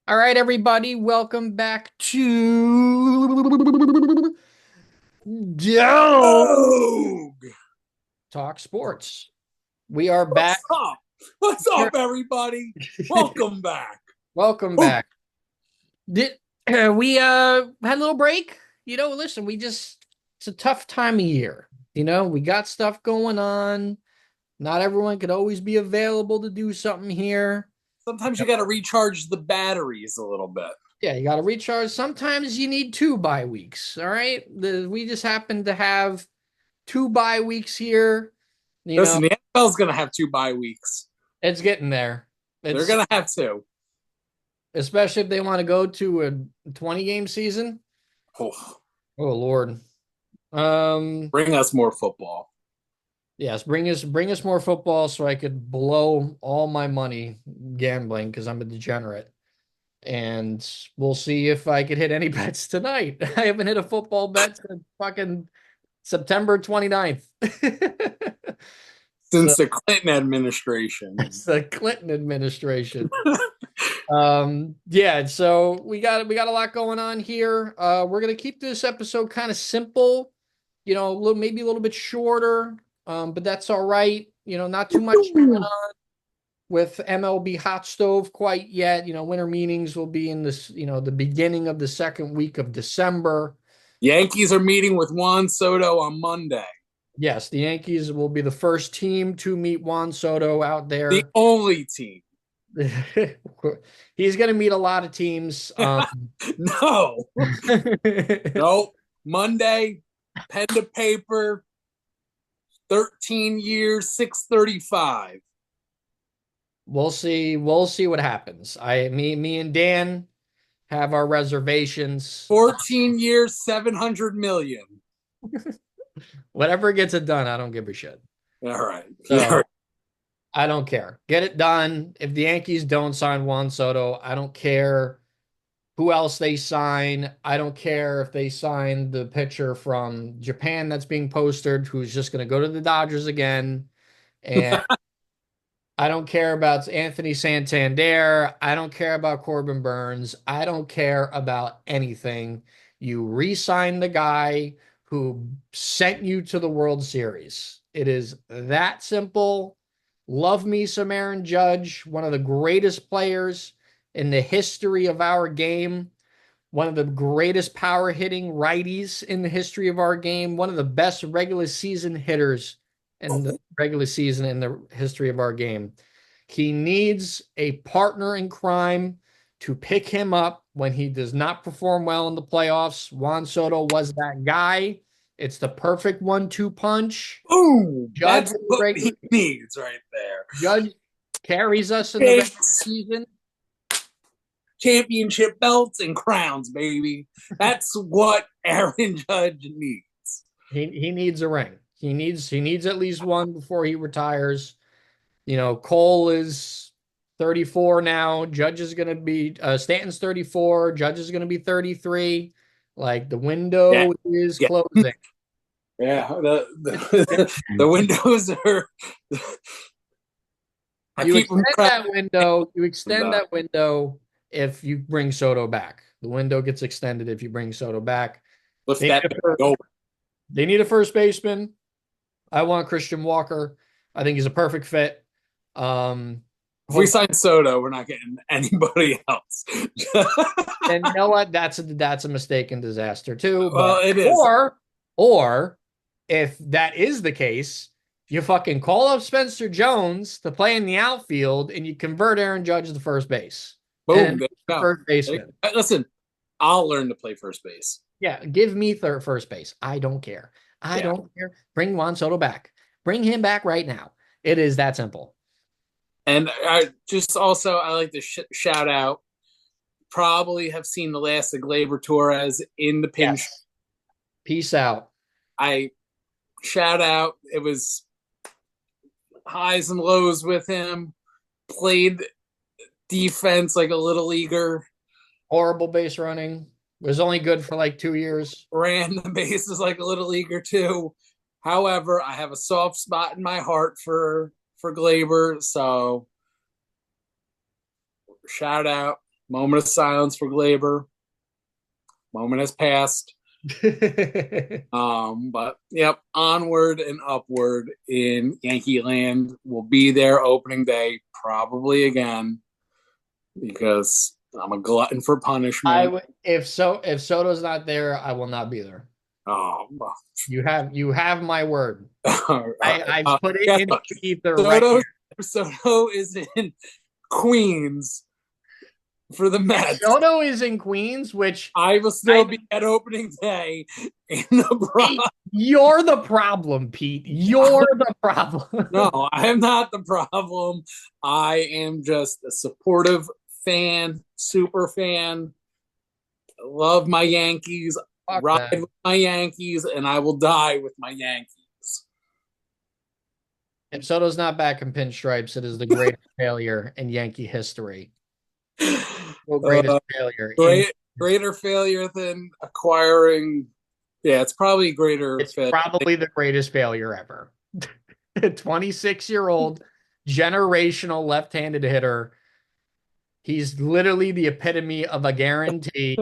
All right, everybody, welcome back to Don't Rogue! Talk Sports. We are What's back. up? What's up, everybody? Welcome back. Welcome Oh, back. Did we had a little break? Listen, it's a tough time of year. We got stuff going on. Not everyone could always be available to do something here. sometimes you got to recharge the batteries a little bit. Yeah, you got to recharge. Sometimes you need 2 bye weeks. All right. We just happen to have 2 bye weeks here. You know, Listen, the NFL's going to have 2 bye weeks. it's getting there. They're It's going to have two. especially if they want to go to a 20 game season. Oh, Oh Lord. Um, bring us more football. yes, bring us more football so I could blow all my money gambling because I'm a degenerate. And we'll see if I could hit any bets tonight. I haven't hit a football bet since fucking September 29th. So Since the Clinton administration. it's the Clinton administration. Yeah, so we got a lot going on here. We're gonna keep this episode kind of simple, maybe a little bit shorter. But that's all right. Not too much going on with MLB Hot Stove quite yet. Winter meetings will be in this, the beginning of the second week of December. Yankees are meeting with Juan Soto on Monday. Yes, the Yankees will be the first team to meet Juan Soto out The there. only team. He's going to meet a lot of teams. No. No. Monday, pen to paper, 13 years, 635. We'll see. We'll see what happens. Me and Dan have our reservations. 14 years, 700 million. Whatever gets it done, I don't give a shit. All right. So I don't care. Get it done. If the Yankees don't sign Juan Soto, I don't care who else they sign. I don't care if they sign the pitcher from Japan that's being posted, who's just going to go to the Dodgers again. And I don't care about Anthony Santander. I don't care about Corbin Burns. I don't care about anything. You re-sign the guy who sent you to the World Series. It is that simple. Love me some Aaron Judge, one of the greatest players in the history of our game, one of the greatest power hitting righties in the history of our game, one of the best regular season hitters in the regular season in the history of our game. He needs a partner in crime to pick him up when he does not perform well in the playoffs. Juan Soto was that guy. It's the perfect 1-2 punch. Boom. Judge That's in the what he regular needs right there. Judge carries us in the regular Cakes, season. championship belts, and crowns, baby. That's what Aaron Judge needs. He needs a ring. He needs at least one before he retires. Cole is 34 now. Judge is going to be Stanton's 34. Judge is going to be 33. Like the Yeah. window is Yeah. closing. Yeah. The windows are. I You keep them extend trapped. that window. You extend that window if you bring Soto back. The window gets extended if you bring Soto back. Lift They need that a baby first, over. they need a first baseman. I want Christian Walker. I think he's a perfect fit. Um, If we hope sign Soto, we're not getting anybody else. And you know what? That's a mistaken disaster too. Well, But it is. or if that is the case, you fucking call up Spencer Jones to play in the outfield and you convert Aaron Judge to first base. Boom. And There you the go. first baseman. Listen, I'll learn to play first base. Yeah, give me third first base. I don't care. I Yeah. don't care. Bring Juan Soto back. Bring him back right now. It is that simple. And I just also, I like to shout out, probably have seen the last of Gleyber Torres in the pinch. Yes. Peace out. I shout out, it was highs and lows with him, played defense like a little leaguer, Horrible base running. Was only good for like 2 years. ran the bases like a little leaguer too. However, I have a soft spot in my heart for Glaber, so shout out. Moment of silence for Glaber. Moment has passed. But yep, onward and upward in Yankee land. We'll be there opening day probably again because I'm a glutton for I punishment. would if Soto's not there, I will not be there. Oh, You have my word. all I've right. put it Yeah, in the ether right Soto, here. Soto is in Queens for the If Mets. Soto is in Queens, which I will still I be at opening day in the Pete, Bronx. you're the problem, Pete. You're the problem. No, I am not the problem. I am just a supportive fan, super fan. Love my Yankees, Fuck ride that. with my Yankees, and I will die with my Yankees. If Soto's not back in pinstripes, it is the greatest failure in Yankee history. The greatest Uh, failure in greater failure than acquiring. Yeah, it's probably greater it's failure. probably the greatest failure ever. 26-year-old generational left-handed hitter. He's literally the epitome of a guarantee.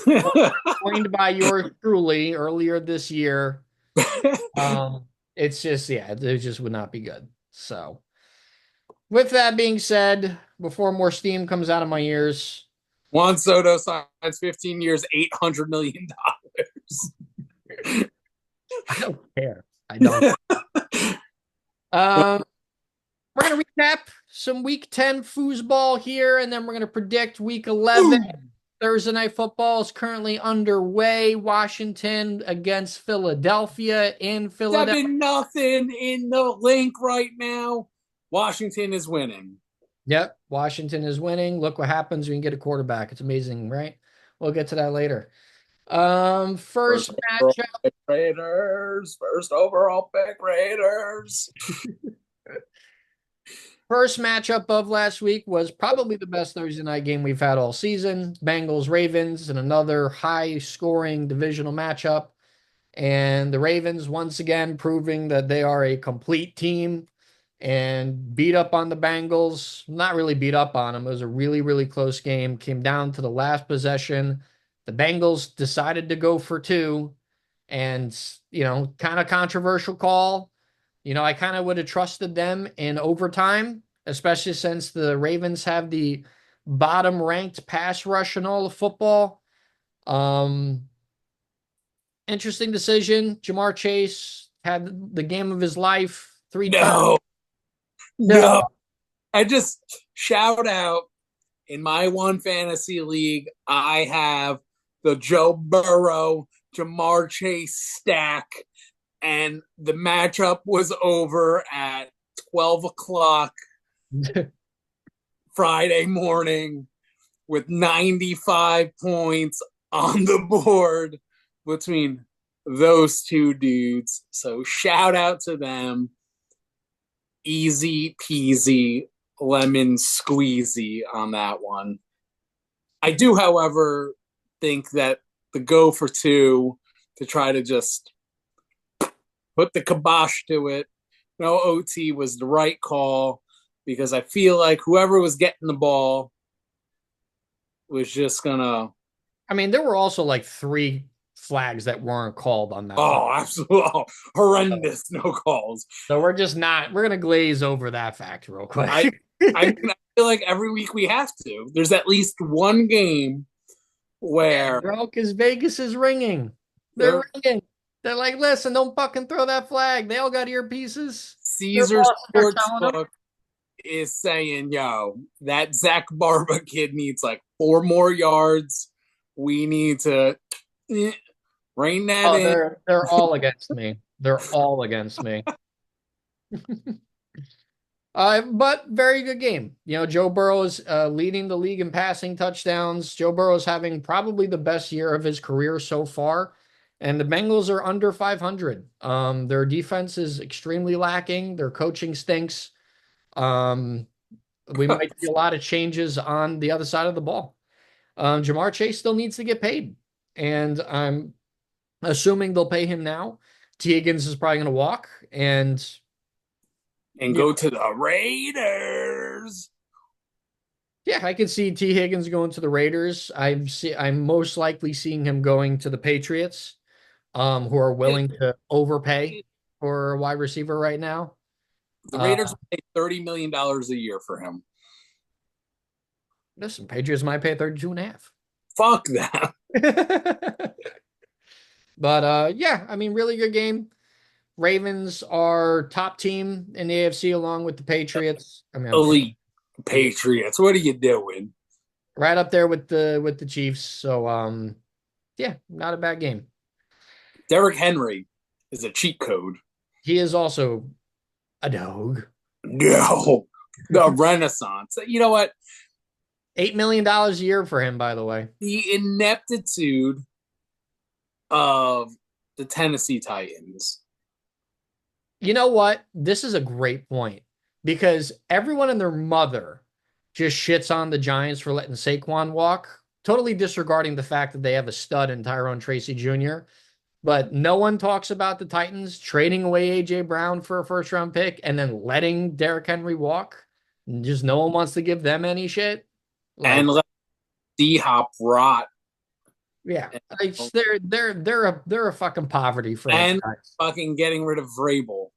Coined by yours truly earlier this year. It's just, yeah, it just would not be good. So, with that being said, before more steam comes out of my ears, Juan Soto signs 15 years, $800 million. I don't care. I don't. Um, we're gonna recap some Week 10 foosball here, and then we're gonna predict Week 11. Thursday night football is currently underway. Washington against Philadelphia in Philadelphia. 7-0 in the link right now. Washington is winning. Yep, Washington is winning. Look what happens when you get a quarterback. It's amazing, right? We'll get to that later. First First overall matchup. pick Raiders. First overall pick Raiders. First matchup of last week was probably the best Thursday night game we've had all season. Bengals Ravens and another high scoring divisional matchup. And the Ravens once again proving that they are a complete team and beat up on the Bengals. Not really beat up on them. It was a really, really close game. Came down to the last possession. The Bengals decided to go for two, and, kind of controversial call. I kind of would have trusted them in overtime, especially since the Ravens have the bottom ranked pass rush in all of football. Um, Interesting decision. Jamar Chase had the game of his life, 3 touchdowns. No, No. no. I just shout out in my one fantasy league, I have the Joe Burrow, Jamar Chase stack, and the matchup was over at 12 o'clock Friday morning with 95 points on the board between those two dudes. So shout out to them. Easy peasy lemon squeezy on that one. I do, however, think that the go for two to try to just put the kibosh to it, no OT was the right call because I feel like whoever was getting the ball was just gonna. I mean, there were also like three flags that weren't called on that play. Oh, absolutely horrendous no calls. So we're gonna glaze over that fact real I quick. I mean, I feel like every week we have to. There's at least one game Yeah, where bro, because Vegas is ringing. They're their ringing. They're like, listen, don't fucking throw that flag. They all got earpieces. Their Caesar bosses are telling them. Sportsbook is saying, yo, that Zach Barba kid needs like 4 more yards. We need to rein that Oh, in. they're all against me. They're all against me. But very good game. Joe Burrow's leading the league in passing touchdowns. Joe Burrow's having probably the best year of his career so far. And the Bengals are under 500. Their defense is extremely lacking. Their coaching stinks. Um, we might see a lot of changes on the other side of the ball. Jamar Chase still needs to get paid. And I'm assuming they'll pay him now. T. Higgins is probably going to walk. And and go to the Raiders. Yeah, I could see T. Higgins going to the Raiders. I'm most likely seeing him going to the Patriots, who are willing to overpay for a wide receiver right now. The Uh, Raiders pay $30 million a year for him. Listen, Patriots might pay 32 and a half. Fuck that. But yeah, I mean, really good game. Ravens are top team in the AFC along with the Patriots. I mean, I'm sure Elite Patriots. What are you doing? right up there with the Chiefs. So yeah, not a bad game. Derrick Henry is a cheat code. He is also a dog. No, the Renaissance. You know what? $8 million a year for him, by the way. The ineptitude of the Tennessee Titans. You know what? This is a great point because everyone and their mother just shits on the Giants for letting Saquon walk, totally disregarding the fact that they have a stud in Tyrone Tracy Jr. But no one talks about the Titans trading away AJ Brown for a first round pick and then letting Derrick Henry walk. Just no one wants to give them any shit. And Like, let D Hop rot. yeah, like, they're a fucking poverty And franchise. fucking getting rid of Vrabel.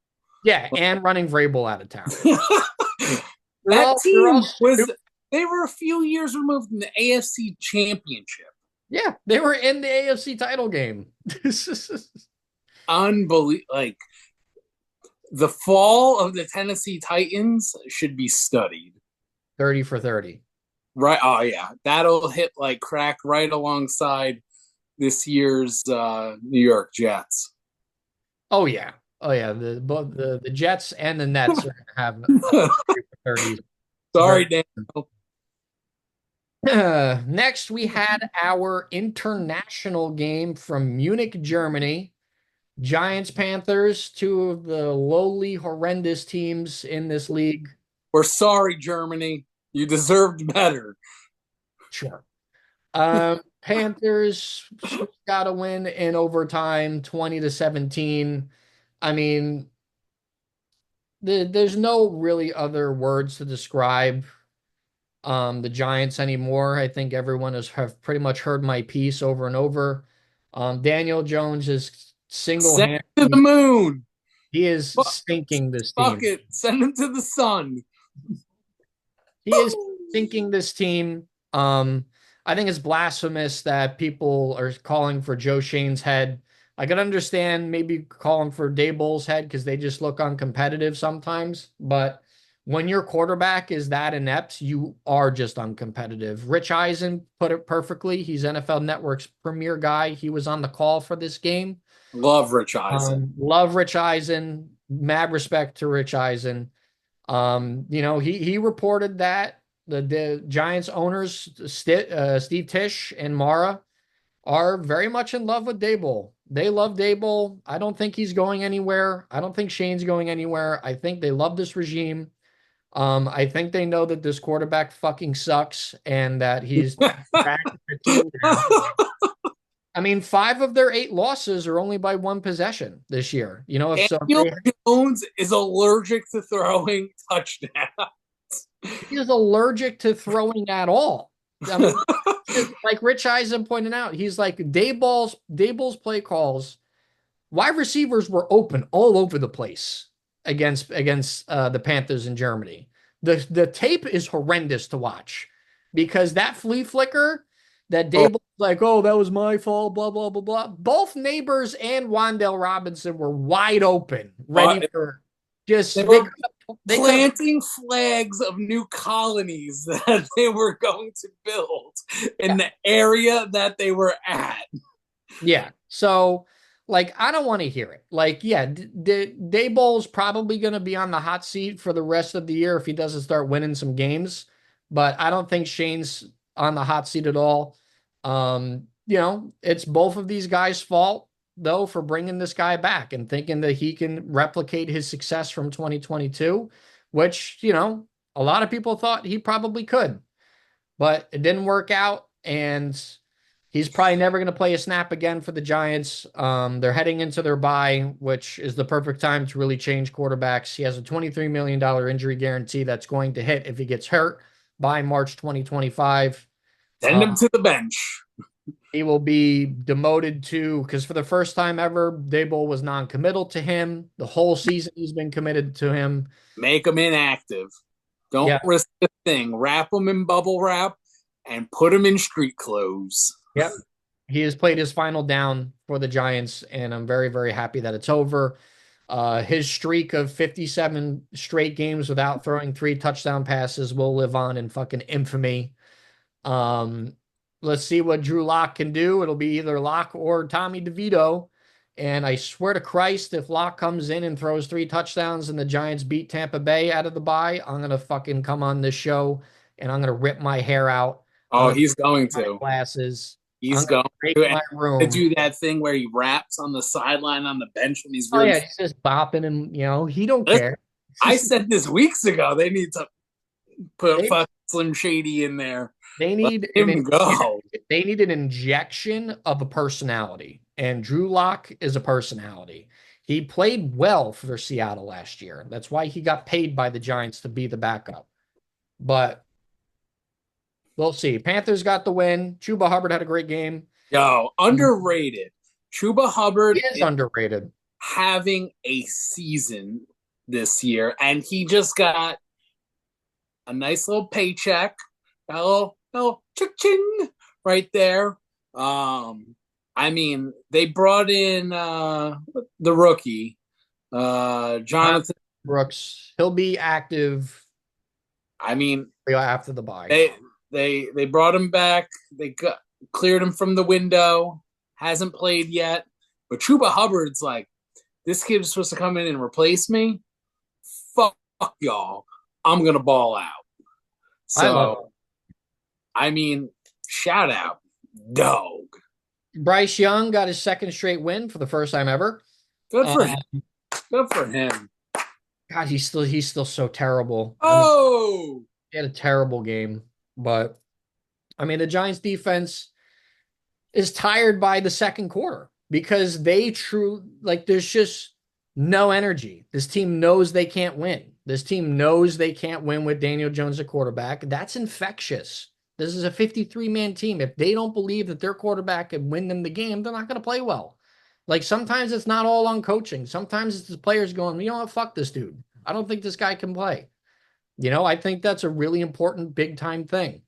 Yeah, and running Vrabel out of town. That They're all team was, stupid. they were a few years removed from the AFC Championship. Yeah, they were in the AFC title game. Unbelievable. Like, the fall of the Tennessee Titans should be studied. 30 for 30. Right. Oh, yeah. That'll hit like crack right alongside this year's New York Jets. Oh yeah. Oh yeah. The both the Jets and the Nets are gonna have 30 for 30s. Sorry, Very Dan. next we had our international game from Munich, Germany. Giants Panthers, two of the lowly, horrendous teams in this league. We're sorry, Germany. You deserved better. Sure. Panthers got a win in overtime, 20-17. I mean, there's no really other words to describe the Giants anymore. I think everyone has have pretty much heard my piece over and over. Daniel Jones is Send him to the single-handedly moon. he is Fuck, sinking this fuck team. it. Send him to the sun. He is sinking this team. I think it's blasphemous that people are calling for Joe Shane's head. I can understand maybe calling for Daboll's head because they just look uncompetitive sometimes. But when your quarterback is that inept, you are just uncompetitive. Rich Eisen put it perfectly. He's NFL Network's premier guy. He was on the call for this game. Love Rich Eisen. Love Rich Eisen. Mad respect to Rich Eisen. He reported that the Giants owners, Steve Tisch and Mara, are very much in love with Daboll. They love Daboll. I don't think he's going anywhere. I don't think Shane's going anywhere. I think they love this regime. I think they know that this quarterback fucking sucks and that he's back to the team now. I mean, 5 of their 8 losses are only by one possession this year. You know, if so, Daniel Jones is allergic to throwing touchdowns. he is allergic to throwing at all. I mean, like Rich Eisen pointed out, he's like Daboll's play calls. Wide receivers were open all over the place against the Panthers in Germany. The tape is horrendous to watch because that flea flicker that Oh, Daboll like, oh, that was my fault, blah blah blah blah. Both Neighbors and Wandale Robinson were wide open, ready for they just were they could planting flags of new colonies that they were going to build in yeah. the area that they were at. Yeah. So, like, I don't want to hear it. Like, yeah, Daboll's probably going to be on the hot seat for the rest of the year if he doesn't start winning some games. But I don't think Shane's on the hot seat at all. It's both of these guys' fault, though, for bringing this guy back and thinking that he can replicate his success from 2022, which, a lot of people thought he probably could, but it didn't work out. And he's probably never going to play a snap again for the Giants. They're heading into their bye, which is the perfect time to really change quarterbacks. He has a $23 million injury guarantee that's going to hit if he gets hurt. by March 2025. Send him to the bench. He will be demoted to, because for the first time ever, Dable was non-committal to him. The whole season he's been committed to him. Make him inactive. Don't Yeah, risk a thing. Wrap him in bubble wrap and put him in street clothes. yep. He has played his final down for the Giants, and I'm very, very happy that it's over. His streak of 57 straight games without throwing 3 touchdown passes will live on in fucking infamy. Um, let's see what Drew Lock can do. It'll be either Lock or Tommy DeVito. And I swear to Christ, if Lock comes in and throws 3 touchdowns and the Giants beat Tampa Bay out of the bye, I'm gonna fucking come on this show and I'm gonna rip my hair out. I'm Oh, gonna he's going my to. glasses. I'm He's gonna going break to. And my to room. do that thing where he raps on the sideline on the bench when he's Oh really. yeah, he's just bopping and he don't Listen, care. I said this weeks ago. They need to put They fucking Slim Shady in there. they Let need him go. they need an injection of a personality, and Drew Lock is a personality. He played well for Seattle last year. That's why he got paid by the Giants to be the backup. But we'll see. Panthers got the win. Chuba Hubbard had a great game. Yo, underrated. Chuba He Hubbard is is underrated. having a season this year, and he just got a nice little paycheck, a little ching right there. I mean, they brought in the rookie, John Jonathan. Brooks, he'll be active I mean, after the bye. they they brought him back. They cleared him from the window. Hasn't played yet, but Chuba Hubbard's like, this kid's supposed to come in and replace me. Fuck y'all. I'm gonna ball out. I love So I mean, shout out, dog. it. Bryce Young got his second straight win for the first time ever. Good Uh, for him. Good for him. God, he's still so terrible. I mean, Oh, he had a terrible game, but I mean, the Giants defense is tired by the second quarter because there's just no energy. This team knows they can't win. This team knows they can't win with Daniel Jones at quarterback. That's infectious. This is a 53-man team. If they don't believe that their quarterback can win them the game, they're not going to play well. Like sometimes it's not all on coaching. Sometimes it's the players going, you know what, fuck this dude. I don't think this guy can play. I think that's a really important big time thing.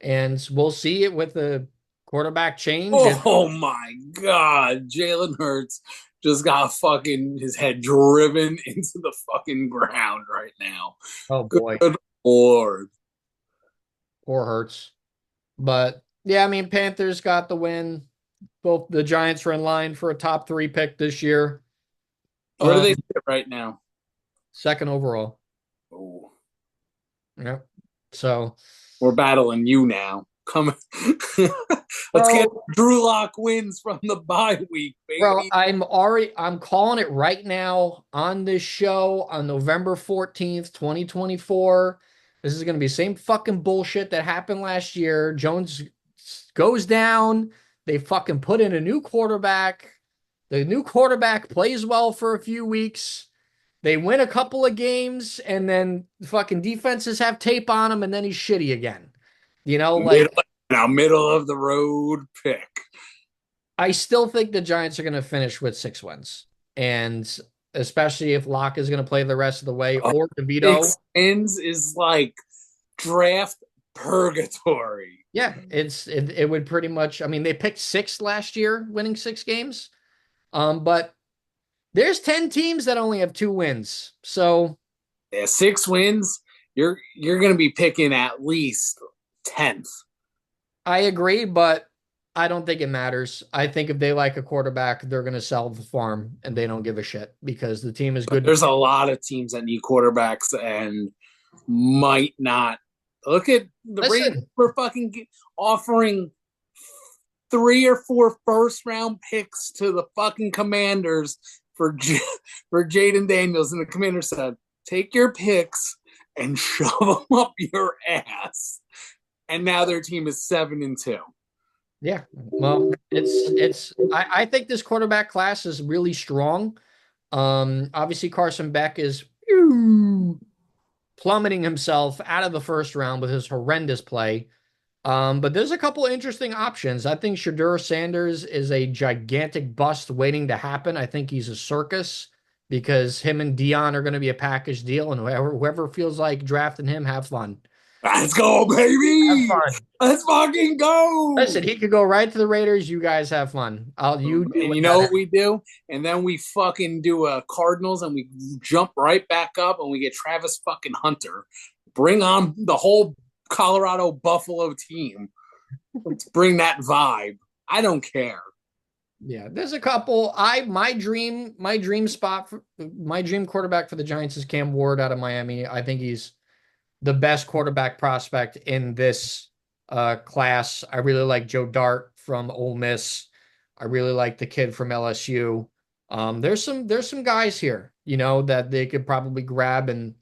And we'll see it with the quarterback change. And oh my God. Jalen Hurts just got fucking his head driven into the fucking ground right now. oh boy, Good Lord. poor Hurts. But yeah, I mean, Panthers got the win. Both the Giants are in line for a top 3 pick this year. Where do they Um, sit right now? second overall. Oh, Yep. So, we're battling you now. Come, let's get bro, Drew Lock wins from the bye week, bro, baby. I'm calling it right now on this show on November 14th, 2024. This is going to be the same fucking bullshit that happened last year. Jones goes down. They fucking put in a new quarterback. The new quarterback plays well for a few weeks. They win a couple of games, and then the fucking defenses have tape on him, and then he's shitty again. Middle, now middle of the road pick. I still think the Giants are going to finish with 6 wins. And especially if Locke is going to play the rest of the way or DeVito. 6 wins is like draft purgatory. Yeah, it would pretty much, I mean, they picked 6 last year, winning 6 games. But there's 10 teams that only have 2 wins. So Yeah, 6 wins. You're going to be picking at least 10th. I agree, but I don't think it matters. I think if they like a quarterback, they're going to sell the farm and they don't give a shit because the team is But good. there's a lot of teams that need quarterbacks and might not. Look at the Ravens Listen, for fucking offering 3 or 4 first round picks to the fucking Commanders for for Jaden Daniels, and the Commander said, "Take your picks and shove them up your ass." And now their team is 7-2. yeah. Well, I think this quarterback class is really strong. Obviously Carson Beck is plummeting himself out of the first round with his horrendous play. But there's a couple interesting options. I think Shadur Sanders is a gigantic bust waiting to happen. I think he's a circus because him and Dion are going to be a package deal, and whoever feels like drafting him, have fun. Let's go, Have baby. fun. Let's fucking go. Listen, he could go right to the Raiders. You guys have fun. You deal And with you know that. what we do? And then we fucking do a Cardinals and we jump right back up and we get Travis fucking Hunter. Bring on the whole Colorado Buffalo team. Let's bring that vibe. I don't care. Yeah, there's a couple. My dream spot for my dream quarterback for the Giants is Cam Ward out of Miami. I think he's the best quarterback prospect in this class. I really like Joe Dart from Ole Miss. I really like the kid from LSU. There's some guys here, that they could probably grab and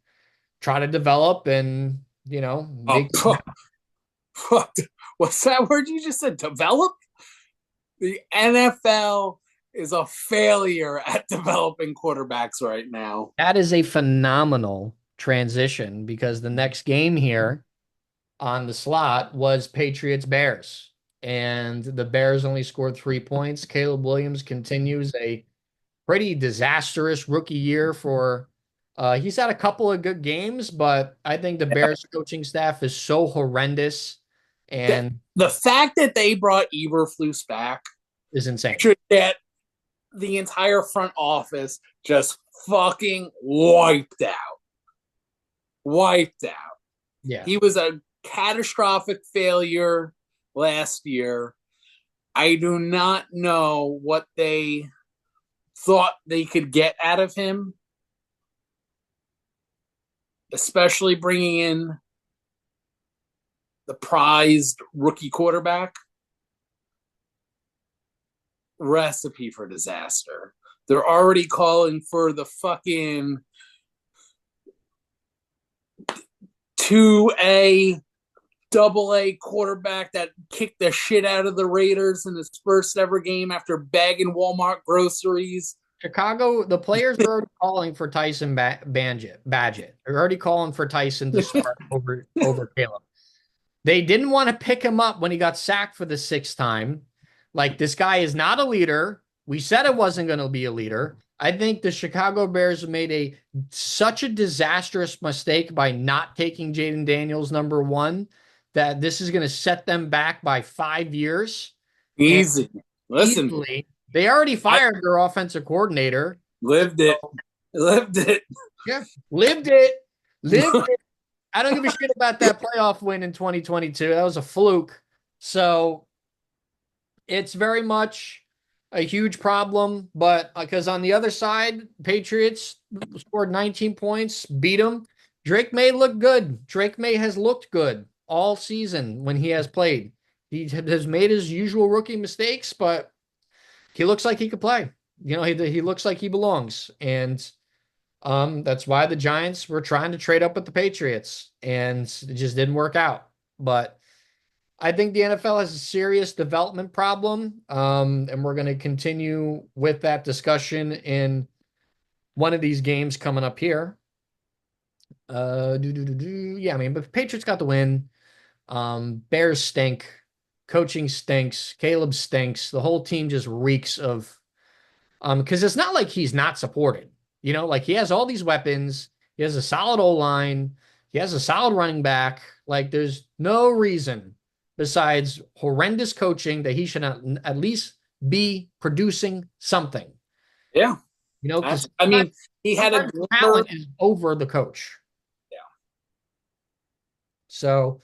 try to develop and, Oh, make. what's that word you just said? Develop? The NFL is a failure at developing quarterbacks right now. That is a phenomenal transition because the next game here on the slot was Patriots Bears. And the Bears only scored 3 points. Caleb Williams continues a pretty disastrous rookie year for he's had a couple of good games, but I think the Bears coaching staff is so horrendous and The fact that they brought Eberflus back is insane. should get the entire front office just fucking wiped out. Wiped out. Yeah. He was a catastrophic failure last year. I do not know what they thought they could get out of him, especially bringing in the prized rookie quarterback. Recipe for disaster. They're already calling for the fucking 2A, double A quarterback that kicked the shit out of the Raiders in his first ever game after bagging Walmart groceries. Chicago, the players are already calling for Tyson Badgett. They're already calling for Tyson to start over Caleb. They didn't want to pick him up when he got sacked for the sixth time. Like, this guy is not a leader. We said it wasn't going to be a leader. I think the Chicago Bears made such a disastrous mistake by not taking Jaden Daniels number one that this is going to set them back by 5 years. And Easy. Listen, easily, they already I fired their offensive coordinator. lived it. Lived it. Yeah, lived it. Lived it. I don't give a shit about that playoff win in 2022. That was a fluke. So it's very much a huge problem. But because on the other side, Patriots scored 19 points, beat them. Drake May looked good. Drake May has looked good all season when he has played. He has made his usual rookie mistakes, but he looks like he could play. He looks like he belongs. And that's why the Giants were trying to trade up with the Patriots, and it just didn't work out. But I think the NFL has a serious development problem, and we're going to continue with that discussion in one of these games coming up here. Yeah, I mean, but Patriots got the win. Bears stink. Coaching stinks. Caleb stinks. The whole team just reeks of because it's not like he's not supported. Like he has all these weapons. He has a solid O line. He has a solid running back. Like there's no reason besides horrendous coaching that he should at least be producing something. Yeah. Because I mean, he had a sometimes glimmer. talent is over the coach. Yeah. So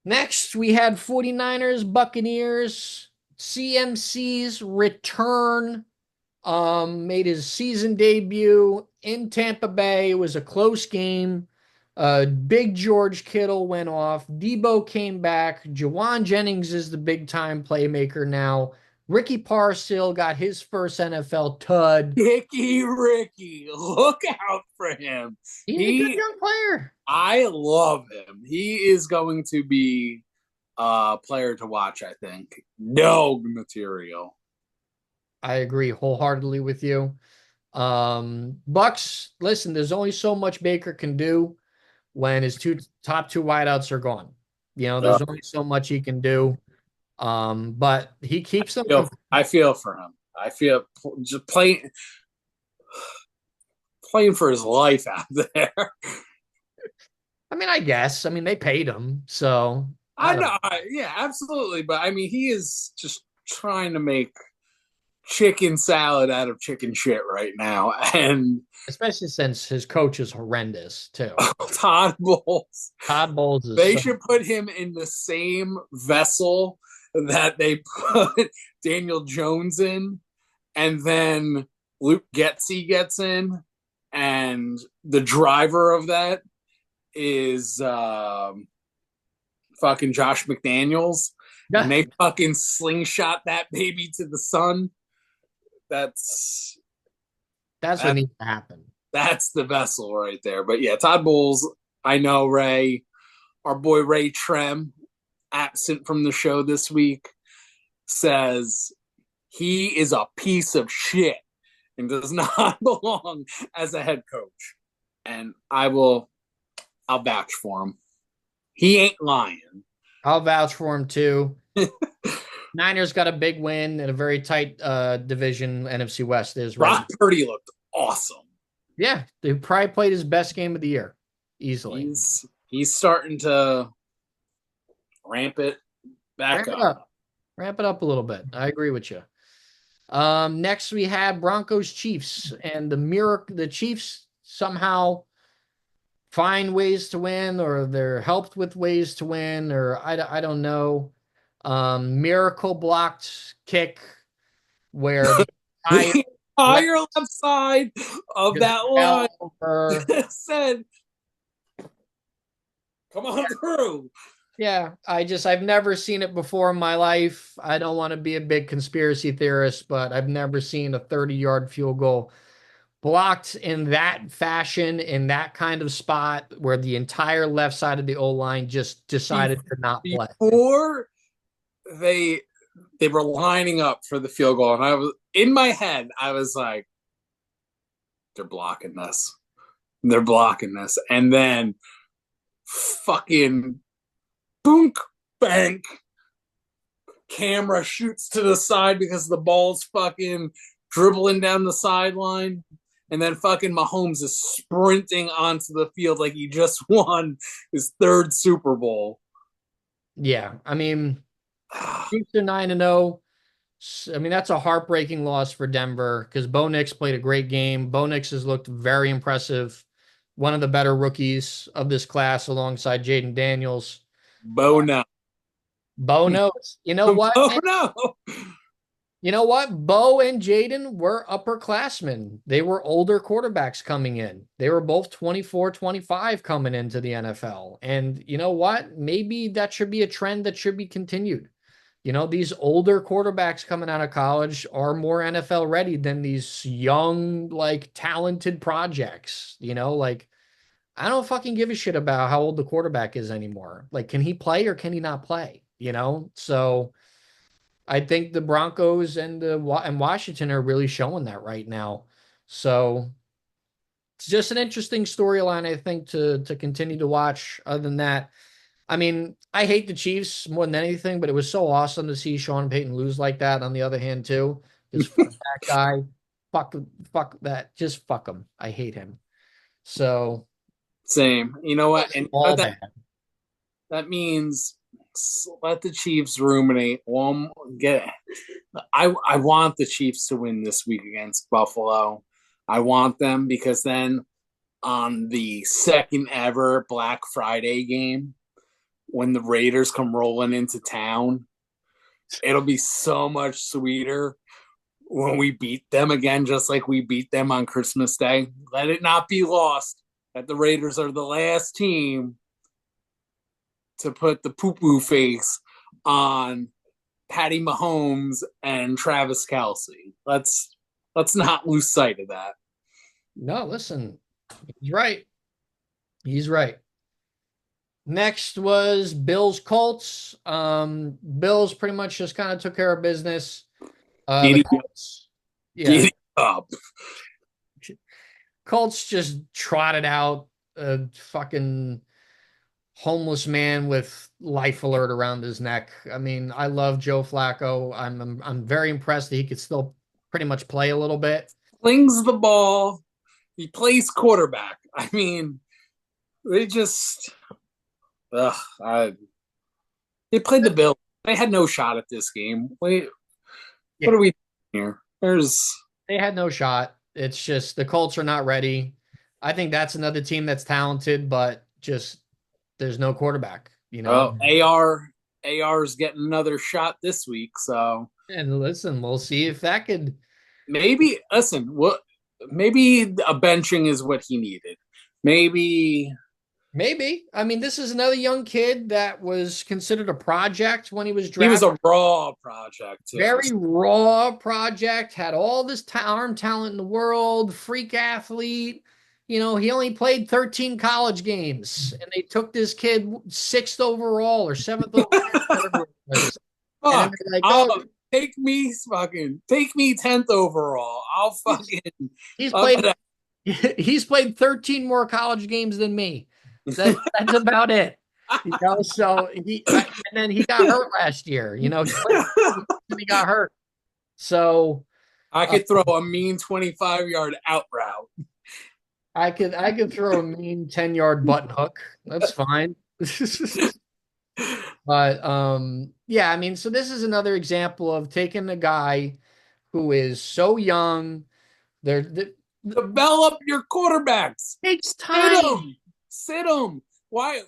next we had 49ers, Buccaneers, CMC's return. Made his season debut in Tampa Bay. It was a close game. Big George Kittle went off. Debo came back. Jawan Jennings is the big time playmaker now. Ricky Parcell got his first NFL tud. Ricky, look out for him. He's a good young player. I love him. He is going to be a player to watch, I think. Dog material. I agree wholeheartedly with you. Bucks, listen, there's only so much Baker can do. when his top two wideouts are gone. Uh, There's only so much he can do. But he keeps them I feel for him. I feel just playing for his life out there. I mean, I guess. I mean, they paid him, so I I don't know, know. yeah, absolutely. But I mean, he is just trying to make chicken salad out of chicken shit right now. And Especially since his coach is horrendous too. Todd Bowles, Todd Bowles is they so should put him in the same vessel that they put Daniel Jones in, and then Luke Getzey gets in, and the driver of that is fucking Josh McDaniels, and yeah. they fucking slingshot that baby to the sun. That's That's what that, needs to happen. that's the vessel right there. But yeah, Todd Bowles, I know Ray, our boy Ray Trem, absent from the show this week, says he is a piece of shit and does not belong as a head coach. And I'll vouch for him. He ain't lying. I'll vouch for him too. Niners got a big win in a very tight division. NFC West is right now. Brock Purdy looked awesome. Yeah, they probably played his best game of the year, easily. He's starting to ramp it back Ramp it up. up. Ramp it up a little bit. I agree with you. Next we have Broncos Chiefs, and the Chiefs somehow find ways to win, or they're helped with ways to win, or I don't know. Miracle blocked kick where the entire The left entire left side of just that fell line over. said, "Come on through." Yeah, I've never seen it before in my life. I don't want to be a big conspiracy theorist, but I've never seen a 30-yard field goal blocked in that fashion, in that kind of spot where the entire left side of the O line just decided to not play. Before they they were lining up for the field goal, and I was in my head, I was like, "They're blocking this. They're blocking this," and then fucking boonk bank camera shoots to the side because the ball's fucking dribbling down the sideline. And then fucking Mahomes is sprinting onto the field like he just won his third Super Bowl. Yeah, I mean, Chiefs are 9-0. I mean, that's a heartbreaking loss for Denver because Bo Nix played a great game. Bo Nix has looked very impressive, one of the better rookies of this class alongside Jaden Daniels. Bo no. Bo knows. You know what? Bo no. You know what? Bo and Jaden were upperclassmen. They were older quarterbacks coming in. They were both 24, 25 coming into the NFL. And you know what? Maybe that should be a trend that should be continued. These older quarterbacks coming out of college are more NFL ready than these young, like talented projects. Like I don't fucking give a shit about how old the quarterback is anymore. Like, can he play or can he not play? So I think the Broncos and Washington are really showing that right now. So it's just an interesting storyline, I think, to continue to watch. Other than that, I mean, I hate the Chiefs more than anything, but it was so awesome to see Sean Payton lose like that. On the other hand, too, because fuck that guy, fuck that, just fuck him. I hate him. So Same. You know what? And all bad. that means let the Chiefs ruminate. One get. I want the Chiefs to win this week against Buffalo. I want them because then on the second ever Black Friday game, when the Raiders come rolling into town, it'll be so much sweeter when we beat them again, just like we beat them on Christmas Day. Let it not be lost that the Raiders are the last team to put the poo poo face on Patty Mahomes and Travis Kelsey. Let's not lose sight of that. No, listen, he's right. He's right. Next was Bills Colts. Bills pretty much just kind of took care of business. The Giddy, Colts, yeah, giddy up. Colts just trotted out a fucking homeless man with life alert around his neck. I mean, I love Joe Flacco. I'm very impressed that he could still pretty much play a little bit. Flings the ball. He plays quarterback. I mean, they just, ugh, they played the Bills. They had no shot at this game. Wait, what Yeah, are we doing here? There's they had no shot. It's just the Colts are not ready. I think that's another team that's talented, but just there's no quarterback, you know? AR's getting another shot this week, so And listen, we'll see if that could. maybe listen. What maybe a benching is what he needed. Maybe Maybe. I mean, this is another young kid that was considered a project when he was he was drafted. a raw project too. Very raw project, had all this arm talent in the world, freak athlete. You know, he only played 13 college games, and they took this kid sixth overall or seventh overall, whatever it was. And then Fuck, they're like, I'll oh, take me 10th overall. he's, he's I'll played he's played 13 more college games than me. That's about it. You know, so and then he got hurt last year. You know, he played and he got hurt. So I uh, could throw a mean 25-yard out route. I could throw a mean 10-yard button hook. That's fine. But yeah, I mean, so this is another example of taking a guy who is so young. There Develop your quarterbacks. takes Sit time. him. Sit him. Why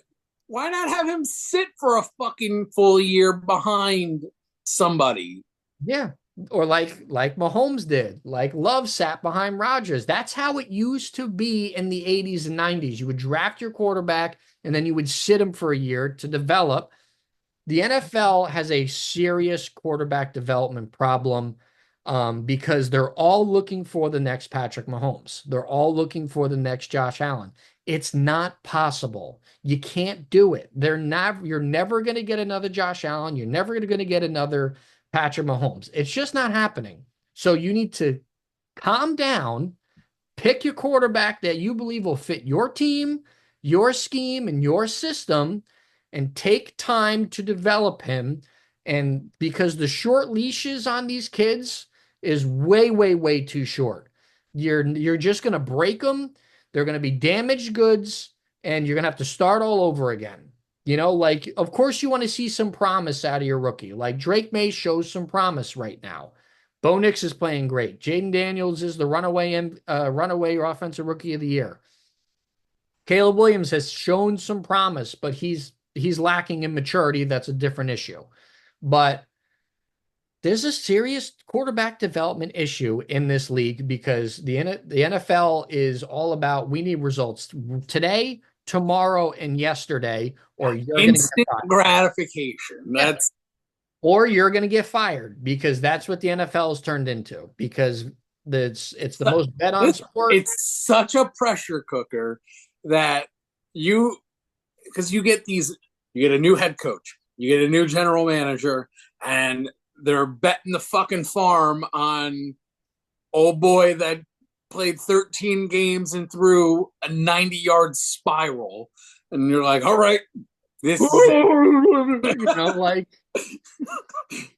not have him sit for a fucking full year behind somebody? Yeah. Or like Mahomes did, like Love sat behind Rodgers. That's how it used to be in the 80s and 90s. You would draft your quarterback and then you would sit him for a year to develop. The NFL has a serious quarterback development problem because they're all looking for the next Patrick Mahomes. They're all looking for the next Josh Allen. It's not possible. You can't do it. You're never going to get another Josh Allen. You're never going to get another Patrick Mahomes. It's just not happening. So you need to calm down. Pick your quarterback that you believe will fit your team, your scheme, and your system, and take time to develop him. And because the short leashes on these kids is way, way, way too short. You're just gonna break them. They're gonna be damaged goods, and you're gonna have to start all over again. You know, like of course you want to see some promise out of your rookie. Like Drake May shows some promise right now. Bo Nix is playing great. Jaden Daniels is the runaway offensive rookie of the year. Caleb Williams has shown some promise, but he's lacking in maturity. That's a different issue. But there's a serious quarterback development issue in this league because the NFL is all about we need results today, tomorrow, and yesterday, or you're going to get Instant fired. gratification. Yeah, That's or you're going to get fired because that's what the NFL has turned into because it's the most bet on sport. it's such a pressure cooker that you because you get a new head coach, you get a new general manager, and they're betting the fucking farm on old boy that played 13 games and threw a 90-yard spiral. And you're like, all right, this is it. You know,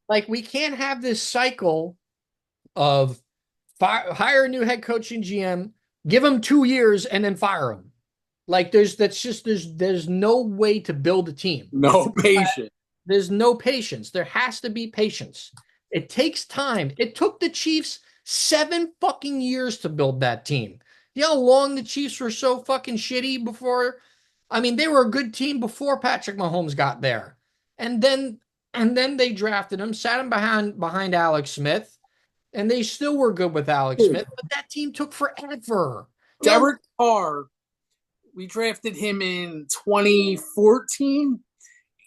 like we can't have this cycle of hire a new head coach and GM, give him 2 years, and then fire him. Like there's no way to build a team. No patience. There's no patience. There has to be patience. It takes time. It took the Chiefs 7 fucking years to build that team. You know how long the Chiefs were so fucking shitty before? I mean, they were a good team before Patrick Mahomes got there. And then they drafted him, sat him behind Alex Smith, and they still were good with Alex Smith, but that team took forever. You know, Derek Carr, we drafted him in 2014.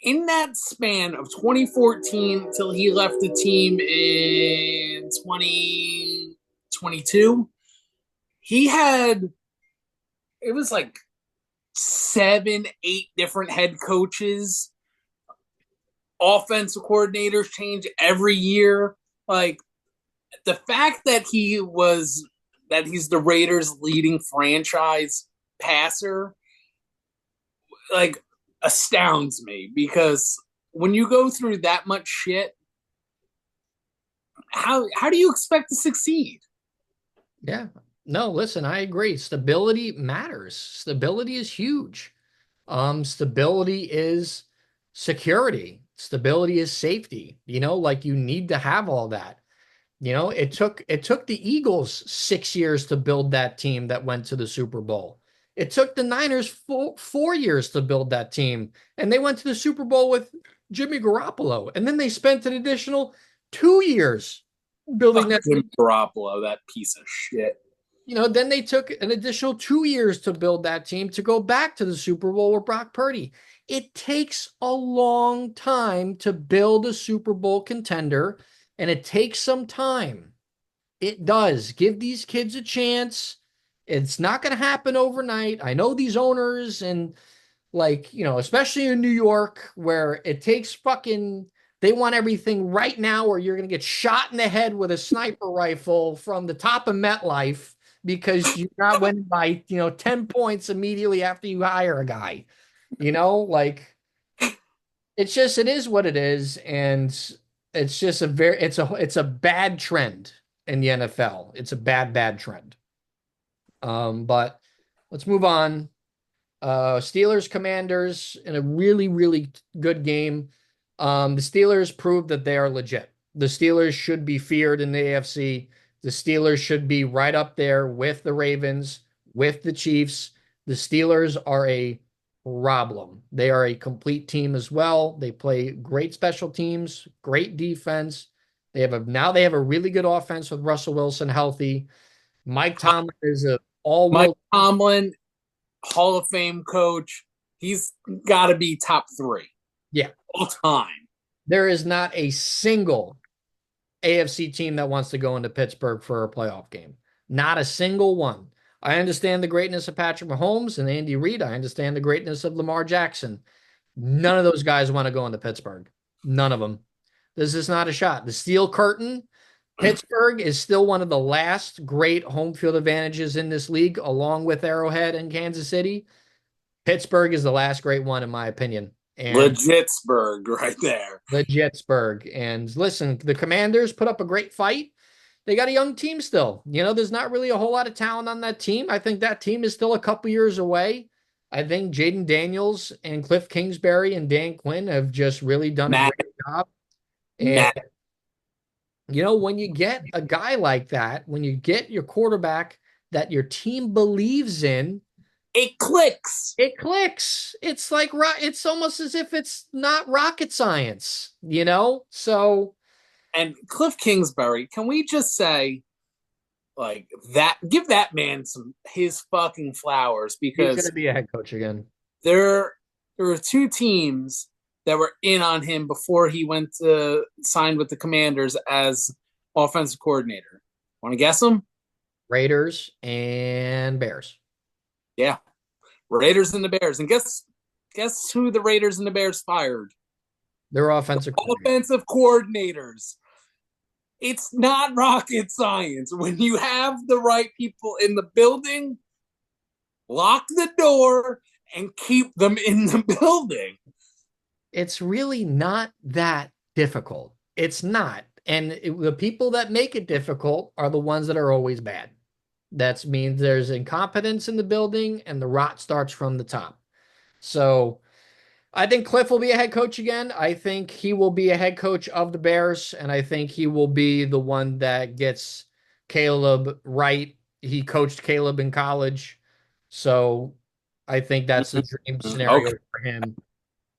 In that span of 2014 till he left the team in 2022, he had it was like 7, 8 different head coaches, offensive coordinators change every year. Like the fact that he's the Raiders' leading franchise passer like astounds me because when you go through that much shit, how do you expect to succeed? Yeah. No, listen, I agree. Stability matters. Stability is huge. Stability is security. Stability is safety. Like you need to have all that. It took the Eagles 6 years to build that team that went to the Super Bowl. It took the Niners four years to build that team, and they went to the Super Bowl with Jimmy Garoppolo. And then they spent an additional 2 years building Fuck that Jimmy team. Garoppolo, that piece of shit. Then they took an additional 2 years to build that team to go back to the Super Bowl with Brock Purdy. It takes a long time to build a Super Bowl contender, and it takes some time. It does. Give these kids a chance. It's not going to happen overnight. I know these owners and especially in New York where it takes they want everything right now or you're going to get shot in the head with a sniper rifle from the top of MetLife because you're not winning by, 10 points immediately after you hire a guy. Like it is what it is. And it's just it's a bad trend in the NFL. It's a bad, bad trend. But let's move on. Steelers Commanders in a really, really good game. The Steelers proved that they are legit. The Steelers should be feared in the AFC. The Steelers should be right up there with the Ravens, with the Chiefs. The Steelers are a problem. They are a complete team as well. They play great special teams, great defense. They have a really good offense with Russell Wilson healthy. Mike Tomlin is a Mike all-world. Tomlin, Hall of Fame coach. He's got to be top three Yeah, all time. there is not a single AFC team that wants to go into Pittsburgh for a playoff game. Not a single one. I understand the greatness of Patrick Mahomes and Andy Reid. I understand the greatness of Lamar Jackson. None of those guys want to go into Pittsburgh. None of them. This is not a shot. The Steel Curtain, Pittsburgh is still one of the last great home field advantages in this league, along with Arrowhead and Kansas City. Pittsburgh is the last great one, in my opinion. And Legitsburg right there. the Jetsburg. And listen, the Commanders put up a great fight. They got a young team still. There's not really a whole lot of talent on that team. I think that team is still a couple years away. I think Jaden Daniels and Cliff Kingsbury and Dan Quinn have just really done a Matt, great job. And, Matt, when you get a guy like that, when you get your quarterback that your team believes in, it clicks. it clicks. It's almost as if it's not rocket science. So And Cliff Kingsbury, can we just say like that? Give that man some his fucking flowers he's going to because be a head coach again. there were two teams that were in on him before he went to sign with the Commanders as offensive coordinator. Want to guess them? Raiders and Bears. Yeah, Raiders and the Bears. And guess who the Raiders and the Bears fired? Their offensive coordinator. Offensive coordinators. It's not rocket science. When you have the right people in the building, lock the door and keep them in the building. It's really not that difficult. It's not. And the people that make it difficult are the ones that are always bad. That means there's incompetence in the building and the rot starts from the top. So I think Cliff will be a head coach again. I think he will be a head coach of the Bears, and I think he will be the one that gets Caleb right. He coached Caleb in college, so I think that's the dream scenario Okay. for him.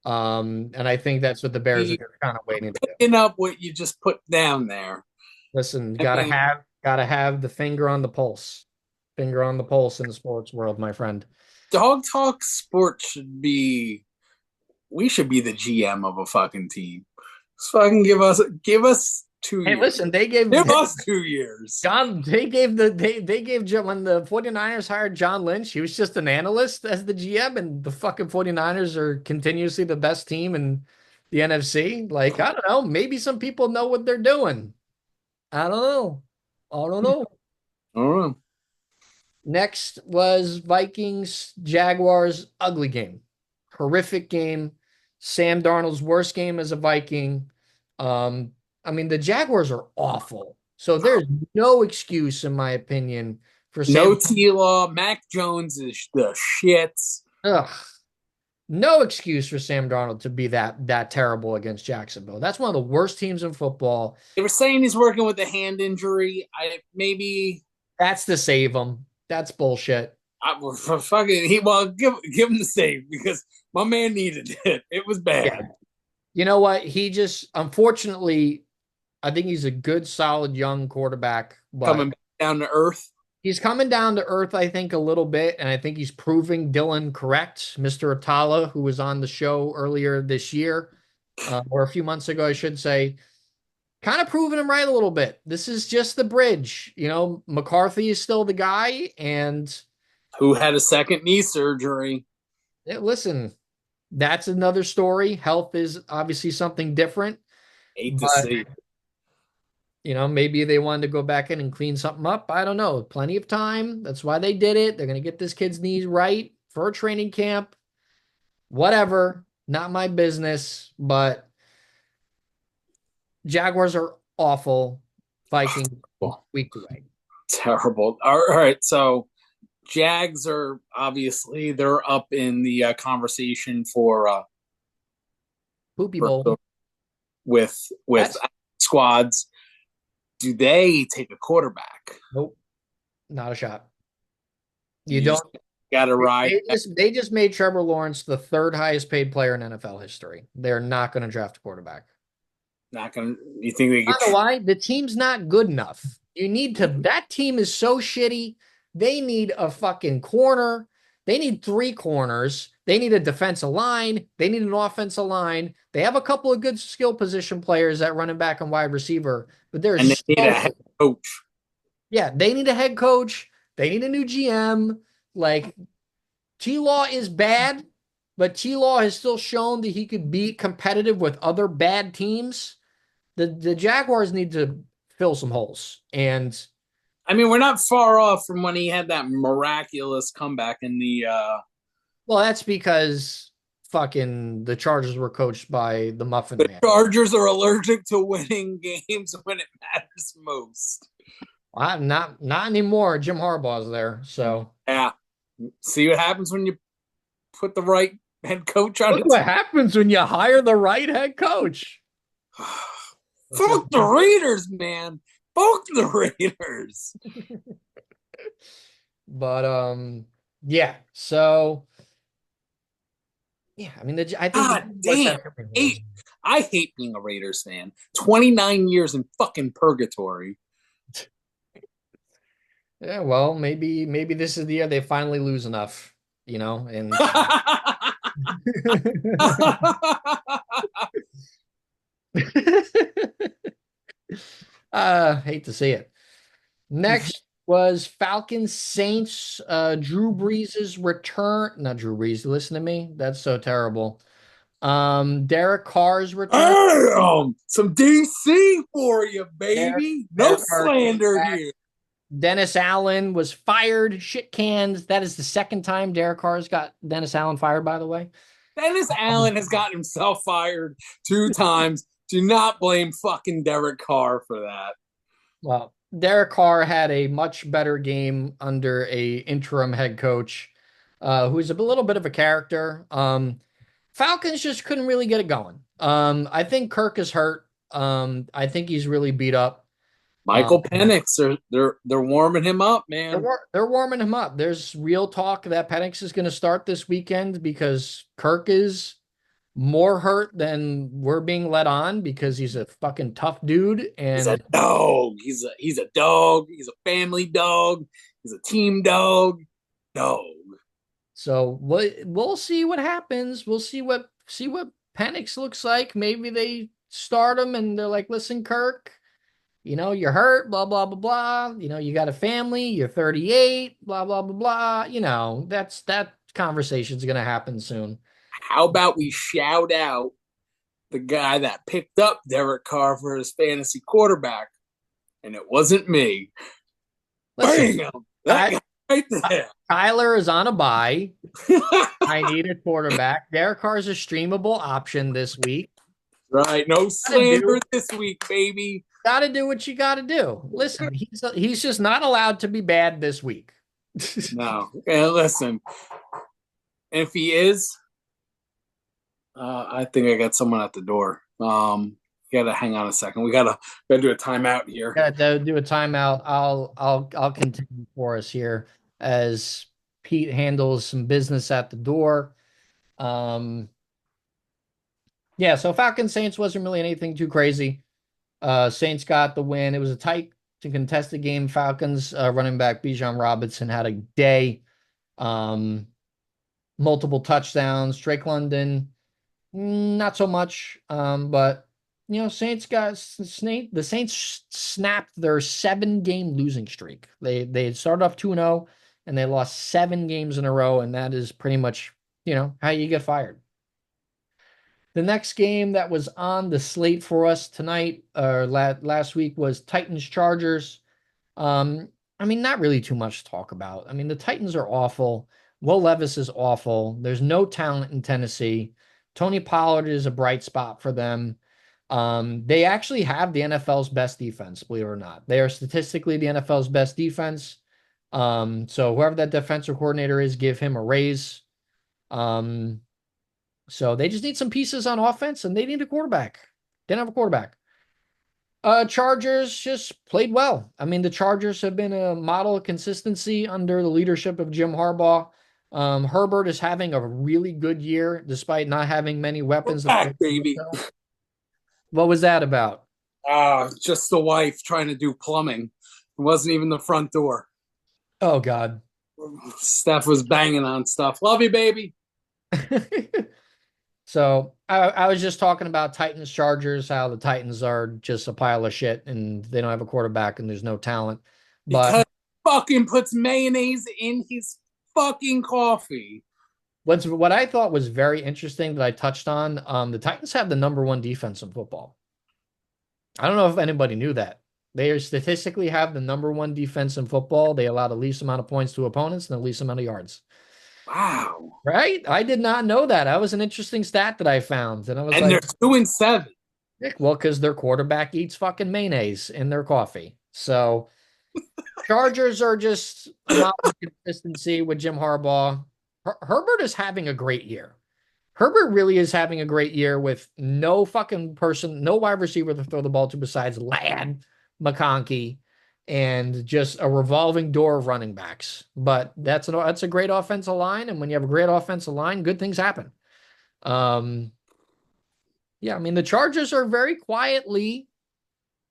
And I think that's what the Bears are kind of waiting to do. Picking up what you just put down there. Listen, I mean, gotta have the finger on the pulse in the sports world, my friend. Dog Talk Sports should be. We should be the GM of a fucking team. Just fucking give us two Hey, years. listen, they gave Give us 2 years. They gave when the 49ers hired John Lynch, he was just an analyst as the GM, and the fucking 49ers are continuously the best team in the NFC. Like, I don't know, maybe some people know what they're doing. I don't know. I don't know. All right. Next was Vikings Jaguars ugly game. horrific game. Sam Darnold's worst game as a Viking. Um, I mean, the Jaguars are awful. So there's no excuse, in my opinion, for No Sam. T-Law. Mac Jones is the shits. Ugh, no excuse for Sam Darnold to be that terrible against Jacksonville. That's one of the worst teams in football. They were saying he's working with a hand injury. I maybe That's to save him. That's bullshit. for fucking he well give him the save because my man needed it. It was Yeah. bad. You know what? He just, unfortunately, I think he's a good, solid young quarterback, but Coming back down to earth. he's coming down to earth, I think, a little bit. And I think he's proving Dylan correct. Mr. Atala, who was on the show earlier this year, or a few months ago, I should say, kind of proving him right a little bit. This is just the bridge. You know, McCarthy is still the guy. And Who had a second knee surgery. listen, that's another story. Health is obviously something different, Hate to but see. maybe they wanted to go back in and clean something up. I don't know. Plenty of time. That's why they did it. They're going to get this kid's knees right for a training camp. Whatever. Not my business, but Jaguars are awful. Vikings week away. Terrible. All right, so Jags are obviously they're up in the conversation Poopy for Bowl. with That's squads. Do they take a quarterback? nope, not a shot. You You just don't. got to ride. They just made Trevor Lawrence the third highest paid player in NFL history. They're not going to draft a quarterback. Not gonna. You think they I could? don't know why. The team's not good enough. You need to, that team is so shitty. They need a fucking corner. They need three corners. They need a defensive line. They need an offensive line. They have a couple of good skill position players at running back and wide receiver, but And they there's need a head coach. yeah, they need a head coach. They need a new GM. Like T Law is bad, but T Law has still shown that he could be competitive with other bad teams. The Jaguars need to fill some holes. And I mean, we're not far off from when he had that miraculous comeback in the. well, that's because fucking the Chargers were coached by the Muffin The Man. Chargers are allergic to winning games when it matters most. Not anymore. Jim Harbaugh's there. So Yeah. See what happens when you put the right head coach on look it. what happens when you hire the right head coach. Fuck the Raiders, man. Fuck the Raiders. But yeah. So yeah, I mean, I think the God Jaguars damn. have every holes. I hate being a Raiders fan. 29 years in fucking purgatory. Yeah, well, maybe this is the year they finally lose enough, and hate to see it. Next was Falcons Saints. Drew Brees' return. Not Drew Brees. Listen to me. That's so terrible. Derek Carr's return. Damn, some DC for you, Derek, baby. No Derek Carr came slander back. here. Dennis Allen was fired. Shit cans. That is the second time Derek Carr's got Dennis Allen fired, by the way. Dennis Allen has gotten himself fired 2 times. Do not blame fucking Derek Carr for that. Well, Derek Carr had a much better game under a interim head coach, who's a little bit of a character. Falcons just couldn't really get it going. I think Kirk is hurt. I think he's really beat up. Michael Penix, they're warming him up, man. They're warming him up. There's real talk that Penix is going to start this weekend because Kirk is more hurt than we're being let on because he's a fucking tough dude He's a and dog. He's a dog. He's a family dog. He's a team dog. Dog. so we'll see what happens. We'll see what Penix looks like. Maybe they start him and they're like, "Listen, Kirk, you're hurt, blah blah blah blah. You got a family, you're 38, blah blah blah blah. That conversation's going to happen soon." How about we shout out the guy that picked up Derek Carr for his fantasy quarterback? And it wasn't me. Listen, Bam! That guy right there. Tyler is on a bye. I need a quarterback. Derek Carr's a streamable option this week. Right. No Gotta slander do, this week, baby. gotta do what you gotta do. Listen, he's just not allowed to be bad this week. No. And listen, if he is, I think I got someone at the door. Gotta hang on a second. We gotta do a timeout here. Gotta do a timeout. I'll continue for us here as Pete handles some business at the door. Um, yeah, so Falcons Saints wasn't really anything too crazy. Saints got the win. It was a tight to contested game. Falcons running back Bijan Robinson had a day. Um, Multiple touchdowns. Drake London, not so much. But Saints got the Saints snapped their 7-game losing streak. They had started off 2-0 and they lost 7 games in a row, and that is pretty much how you get fired. The next game that was on the slate for us tonight or last week was Titans Chargers. Um, I mean, not really too much to talk about. I mean, the Titans are awful. Will Levis is awful. There's no talent in Tennessee. Tony Pollard is a bright spot for them. They actually have the NFL's best defense, believe it or not. They are statistically the NFL's best defense. So whoever that defensive coordinator is, give him a raise. So they just need some pieces on offense, and they need a quarterback. Didn't have a quarterback. Chargers just played well. I mean, the Chargers have been a model of consistency under the leadership of Jim Harbaugh. Herbert is having a really good year despite not having many We're weapons. back, baby. What was that about? Just the wife trying to do plumbing. It wasn't even the front door. Oh, God. Steph was banging on stuff. Love you, baby. So I was just talking about Titans Chargers, how the Titans are just a pile of shit and they don't have a quarterback and there's no talent. But Because fucking puts mayonnaise in his fucking coffee. what I thought was very interesting that I touched on, the Titans have the #1 defense in football. I don't know if anybody knew that. They statistically have the #1 defense in football. They allow the least amount of points to opponents and the least amount of yards. Wow. Right? I did not know that. That was an interesting stat that I found. And I was And like, they're 2-7. well, because their quarterback eats fucking mayonnaise in their coffee. So Chargers are just a lot of consistency with Jim Harbaugh. Herbert is having a great year. Herbert really is having a great year with no fucking person, no wide receiver to throw the ball to besides Ladd, McConkey, and just a revolving door of running backs. But that's a great offensive line, and when you have a great offensive line, good things happen. Yeah, I mean the Chargers are very quietly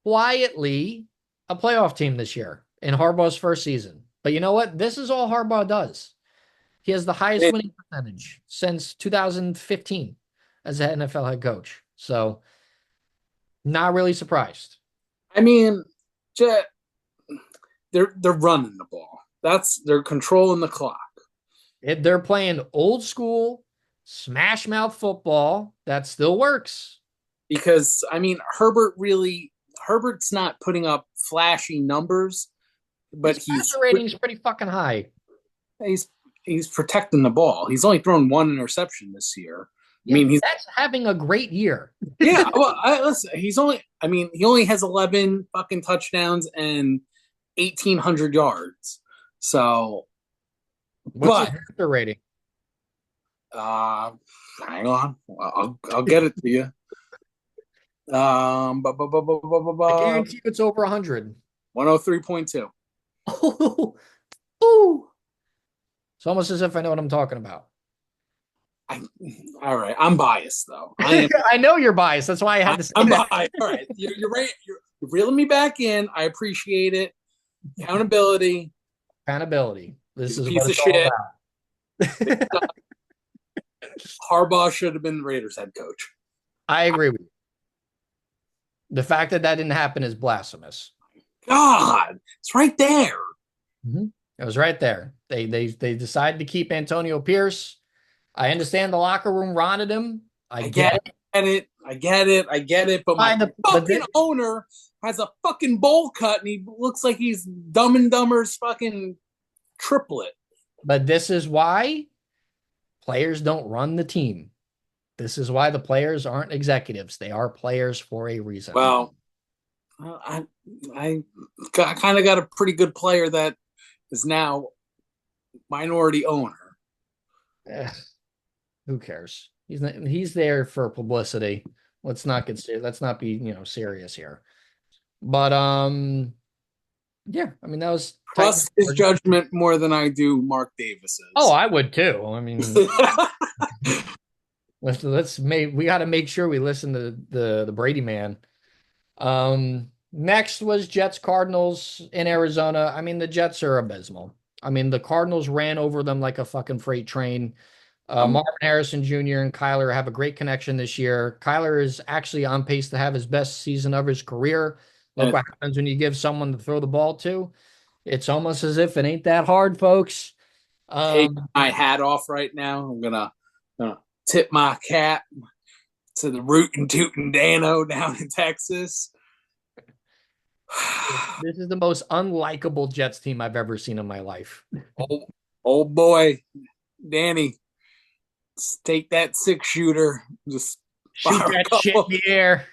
a playoff team this year in Harbaugh's first season. But you know what? This is all Harbaugh does. He has the highest winning percentage since 2015 as an NFL head coach. So, not really surprised. I mean, they're running the ball. They're controlling the clock. If they're playing old school smash mouth football, that still works. Because I mean, Herbert's not putting up flashy numbers, but His passer rating is pretty fucking high. He's protecting the ball. He's only thrown one interception this year. Yeah, I mean, that's having a great year. Yeah, well, listen, he only has 11 fucking touchdowns and 1,800 yards. So, what's his passer rating? Hang on, I'll get it to you. I guarantee you it's over 100. 103.2. Oh, ooh. It's almost as if I know what I'm talking about. All right, I'm biased though. I know you're biased. That's why I had to say I'm that. biased. All right, you're right. You're reeling me back in. I appreciate it. Accountability. This is piece what of it's all shit. about. Harbaugh should have been the Raiders head coach. I agree with you. The fact that didn't happen is blasphemous. God, it's right there. Mm-hmm. It was right there. They decided to keep Antonio Pierce. I understand the locker room wanted him. I get it. I get it. But fucking owner has a fucking bowl cut and he looks like he's Dumb and Dumber's fucking triplet. But this is why Players don't run the team. This is why the players aren't executives. They are players for a reason. Well, I I kind of got a pretty good player that is now minority owner. Eh, who cares? He's there for publicity. Let's not be, serious here. But yeah, I mean that was Titan. Trust his judgment more than I do Mark Oh, Davis's. I would too. I mean, we got to make sure we listen to the Brady man. Next was Jets Cardinals in Arizona. I mean, the Jets are abysmal. I mean, the Cardinals ran over them like a fucking freight train. um, Marvin Harrison Jr. and Kyler have a great connection this year. Kyler is actually on pace to have his best season of his career. Look what happens when you give someone to throw the ball to. It's almost as if it ain't that hard, folks. take Um, my hat off right now. I'm gonna tip my cap to the rootin' tootin' Dano down in Texas. this is the most unlikable Jets team I've ever seen in my life. oh, oh boy, Danny, take that 6 shooter, just Shoot fire a that shit in couple, the air.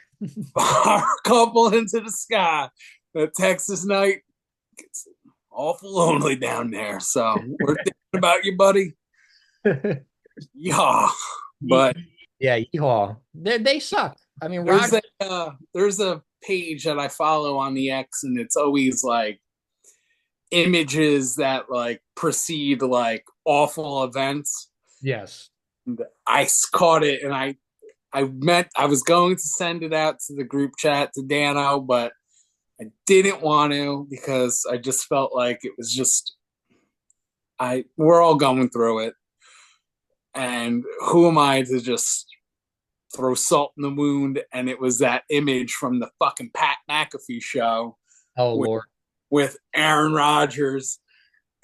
fire a couple into the sky. That Texas night gets awful lonely down there. So we're thinking about you, buddy. Yeah, but Yeah, yeehaw. They suck. I mean, there's Rodgers. a page that I follow on the X, and it's always like images that like precede like awful events. Yes. And I caught it, and I was going to send it out to the group chat to Dano, but I didn't want to because I just felt like it was just I we're all going through it, and who am I to just throw salt in the wound? And it was that image from the fucking Pat McAfee show Oh with, Lord. with Aaron Rodgers,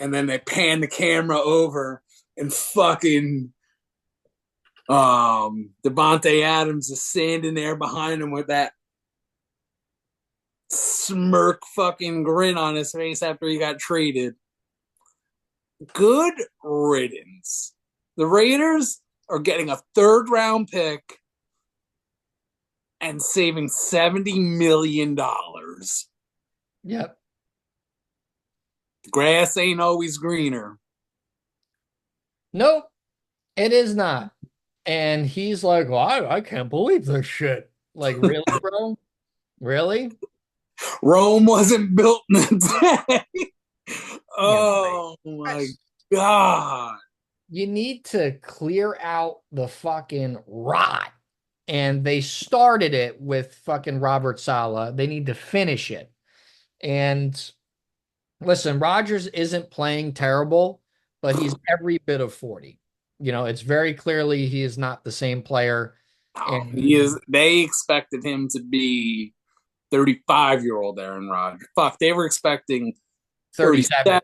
and then they pan the camera over and fucking Devontae Adams is standing there behind him with that smirk fucking grin on his face after he got traded. Good riddance. The Raiders are getting a third round pick and saving $70 million. Yep. The grass ain't always greener. Nope, it is not. And he's like, well, I can't believe this shit. Like, really, bro? Really? Rome wasn't built in a day. Yeah, right. Oh my god. You need to clear out the fucking rot. And they started it with fucking Robert Saleh. They need to finish it. And listen, Rodgers isn't playing terrible, but he's every bit of 40. It's very clearly he is not the same player. Oh, he And is. They expected him to be 35-year-old Aaron Rodgers. Fuck, they were expecting 37.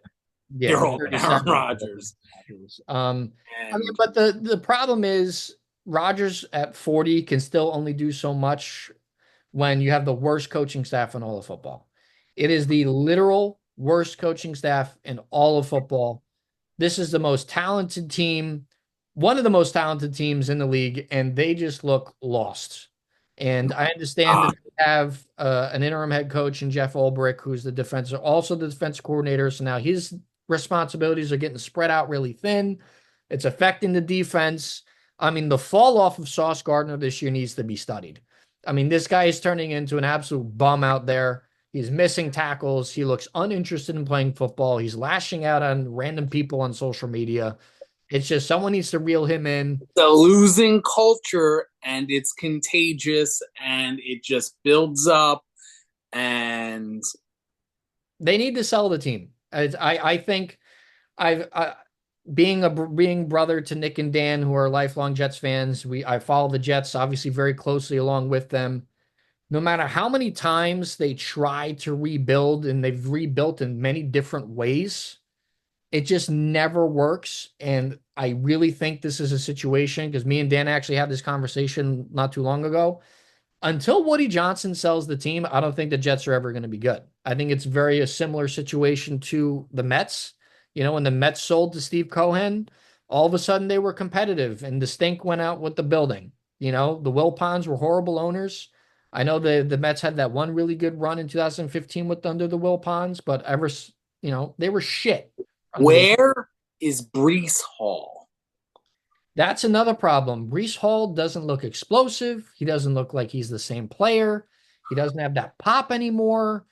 Yeah, 37-year-old Aaron 37. Rodgers. I mean, And but the problem is Rodgers at 40 can still only do so much when you have the worst coaching staff in all of football. It is the literal worst coaching staff in all of football. This is the most talented team, one of the most talented teams in the league, and they just look lost. And I understand uh, that they have an interim head coach in Jeff Ulbrich, who's also the defense coordinator. So now his responsibilities are getting spread out really thin. It's affecting the defense. I mean, the fall off of Sauce Gardner this year needs to be studied. I mean, this guy is turning into an absolute bum out there. He's missing tackles. He looks uninterested in playing football. He's lashing out on random people on social media. It's just someone needs to reel him in. it's a losing culture, and it's contagious, and it just builds up. And They need to sell the team. I think being brother to Nick and Dan, who are lifelong Jets fans, I follow the Jets obviously very closely along with them. No matter how many times they try to rebuild, and they've rebuilt in many different ways, it just never works. And I really think this is a situation because me and Dan actually had this conversation not too long ago. Until Woody Johnson sells the team, I don't think the Jets are ever going to be good. I think it's very a similar situation to the Mets. When the Mets sold to Steve Cohen, All of a sudden they were competitive and the stink went out with the building. You know, the Wilpons were horrible owners. I know the Mets had that one really good run in 2015 with under the Wilpons, but they were shit under the. Where is Brees Hall? That's another problem. Brees Hall doesn't look explosive. He doesn't look like he's the same player. He doesn't have that pop anymore.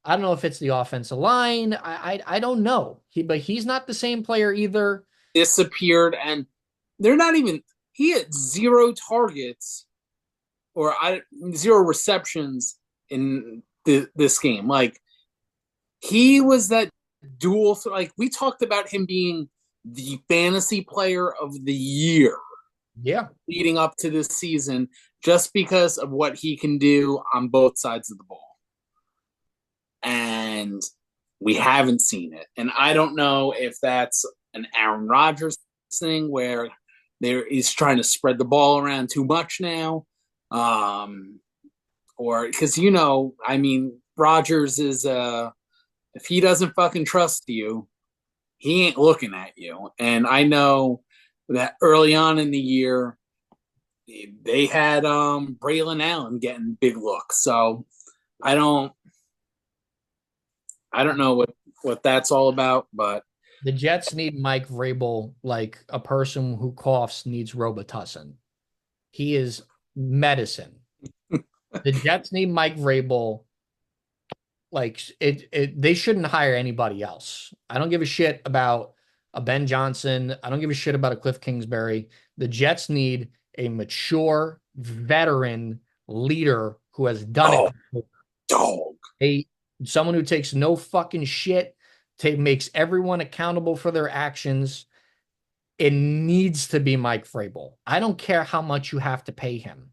I don't know if it's the offensive line. I don't know. But he's not the same player either. Disappeared, and they're not even. He had zero targets or zero receptions in this game. Like he was that dual. Like we talked about him being the fantasy player of the year Yeah. leading up to this season, just because of what he can do on both sides of the ball. And we haven't seen it. And I don't know if that's an Aaron Rodgers thing where he's trying to spread the ball around too much now. Or because, I mean, Rodgers is, if he doesn't fucking trust you, he ain't looking at you. And I know that early on in the year, they had Braylon Allen getting big looks. So I don't know what that's all about, but The Jets need Mike Vrabel like a person who coughs needs Robitussin. He is medicine. The Jets need Mike Vrabel like they shouldn't hire anybody else. I don't give a shit about a Ben Johnson. I don't give a shit about a Cliff Kingsbury. The Jets need a mature veteran leader who has done oh, it. dog. A someone who takes no fucking shit, makes everyone accountable for their actions. It needs to be Mike Vrabel. I don't care how much you have to pay him.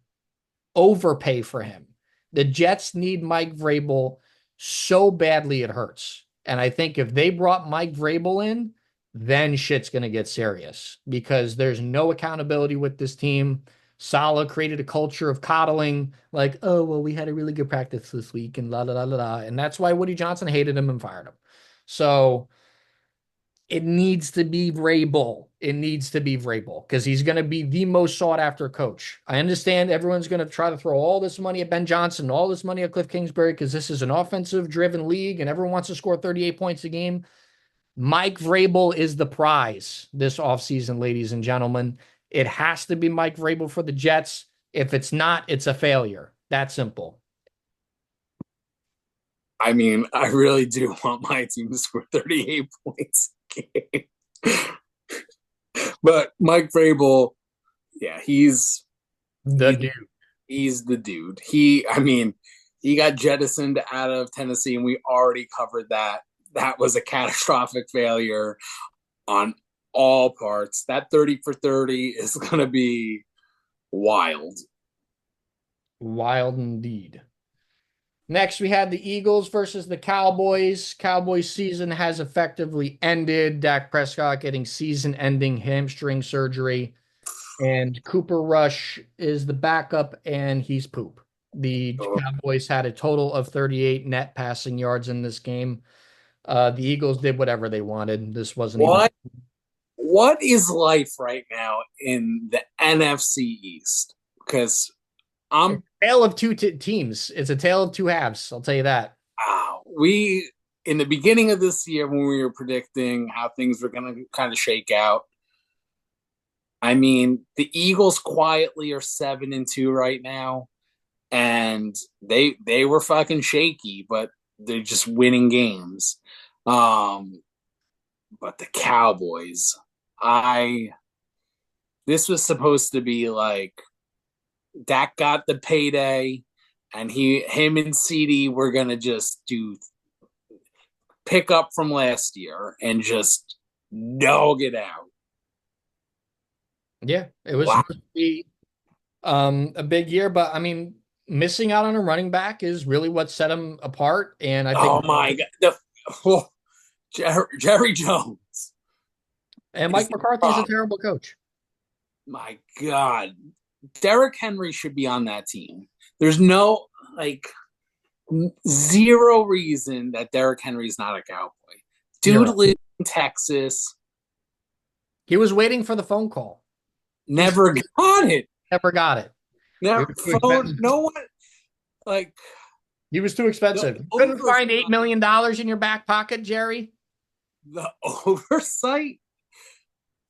Overpay for him. The Jets need Mike Vrabel so badly it hurts. And I think if they brought Mike Vrabel in, then shit's going to get serious because there's no accountability with this team. Saleh created a culture of coddling, like, oh, well, we had a really good practice this week and la la la la la. And that's why Woody Johnson hated him and fired him. So it needs to be Vrabel. It needs to be Vrabel because he's going to be the most sought after coach. I understand everyone's going to try to throw all this money at Ben Johnson, all this money at Cliff Kingsbury because this is an offensive driven league and everyone wants to score 38 points a game. Mike Vrabel is the prize this offseason, ladies and gentlemen. It has to be Mike Vrabel for the Jets. If it's not, it's a failure. That simple. I mean, I really do want my team to score 38 points a game. But Mike Vrabel, yeah, he's The he's dude. he's the dude. I mean, he got jettisoned out of Tennessee, and we already covered that. That was a catastrophic failure on all parts. That 30 for 30 is going to be wild. Wild indeed. Next, we had the Eagles versus the Cowboys. Cowboys season has effectively ended. Dak Prescott getting season ending hamstring surgery. And Cooper Rush is the backup, and he's poop. The Cowboys had a total of 38 net passing yards in this game. The Eagles did whatever they wanted. This wasn't even. What is life right now in the NFC East? Because I'm Tale of two teams. It's a tale of two halves. I'll tell you that. we in the beginning of this year when we were predicting how things were going to kind of shake out. I mean, the Eagles quietly are 7-2 right now, and they were fucking shaky, but they're just winning games. But the Cowboys, this was supposed to be like Dak got the payday, and him and CD were gonna just pick up from last year and just dog it out. Yeah, it was Wow. supposed to be a big year, but I mean, missing out on a running back is really what set him apart. And I think, Oh my god. Jerry Jones and is Mike the McCarthy is a problem. terrible coach. My God. Derrick Henry should be on that team. There's no like zero reason that Derrick Henry is not a Cowboy. Dude Zero. lives in Texas. He was waiting for the phone call. He's Never got it. never got it. He Never was too phone. expensive. No one like He was too the expensive. You couldn't oversight. find $8 million in your back pocket, Jerry. The oversight.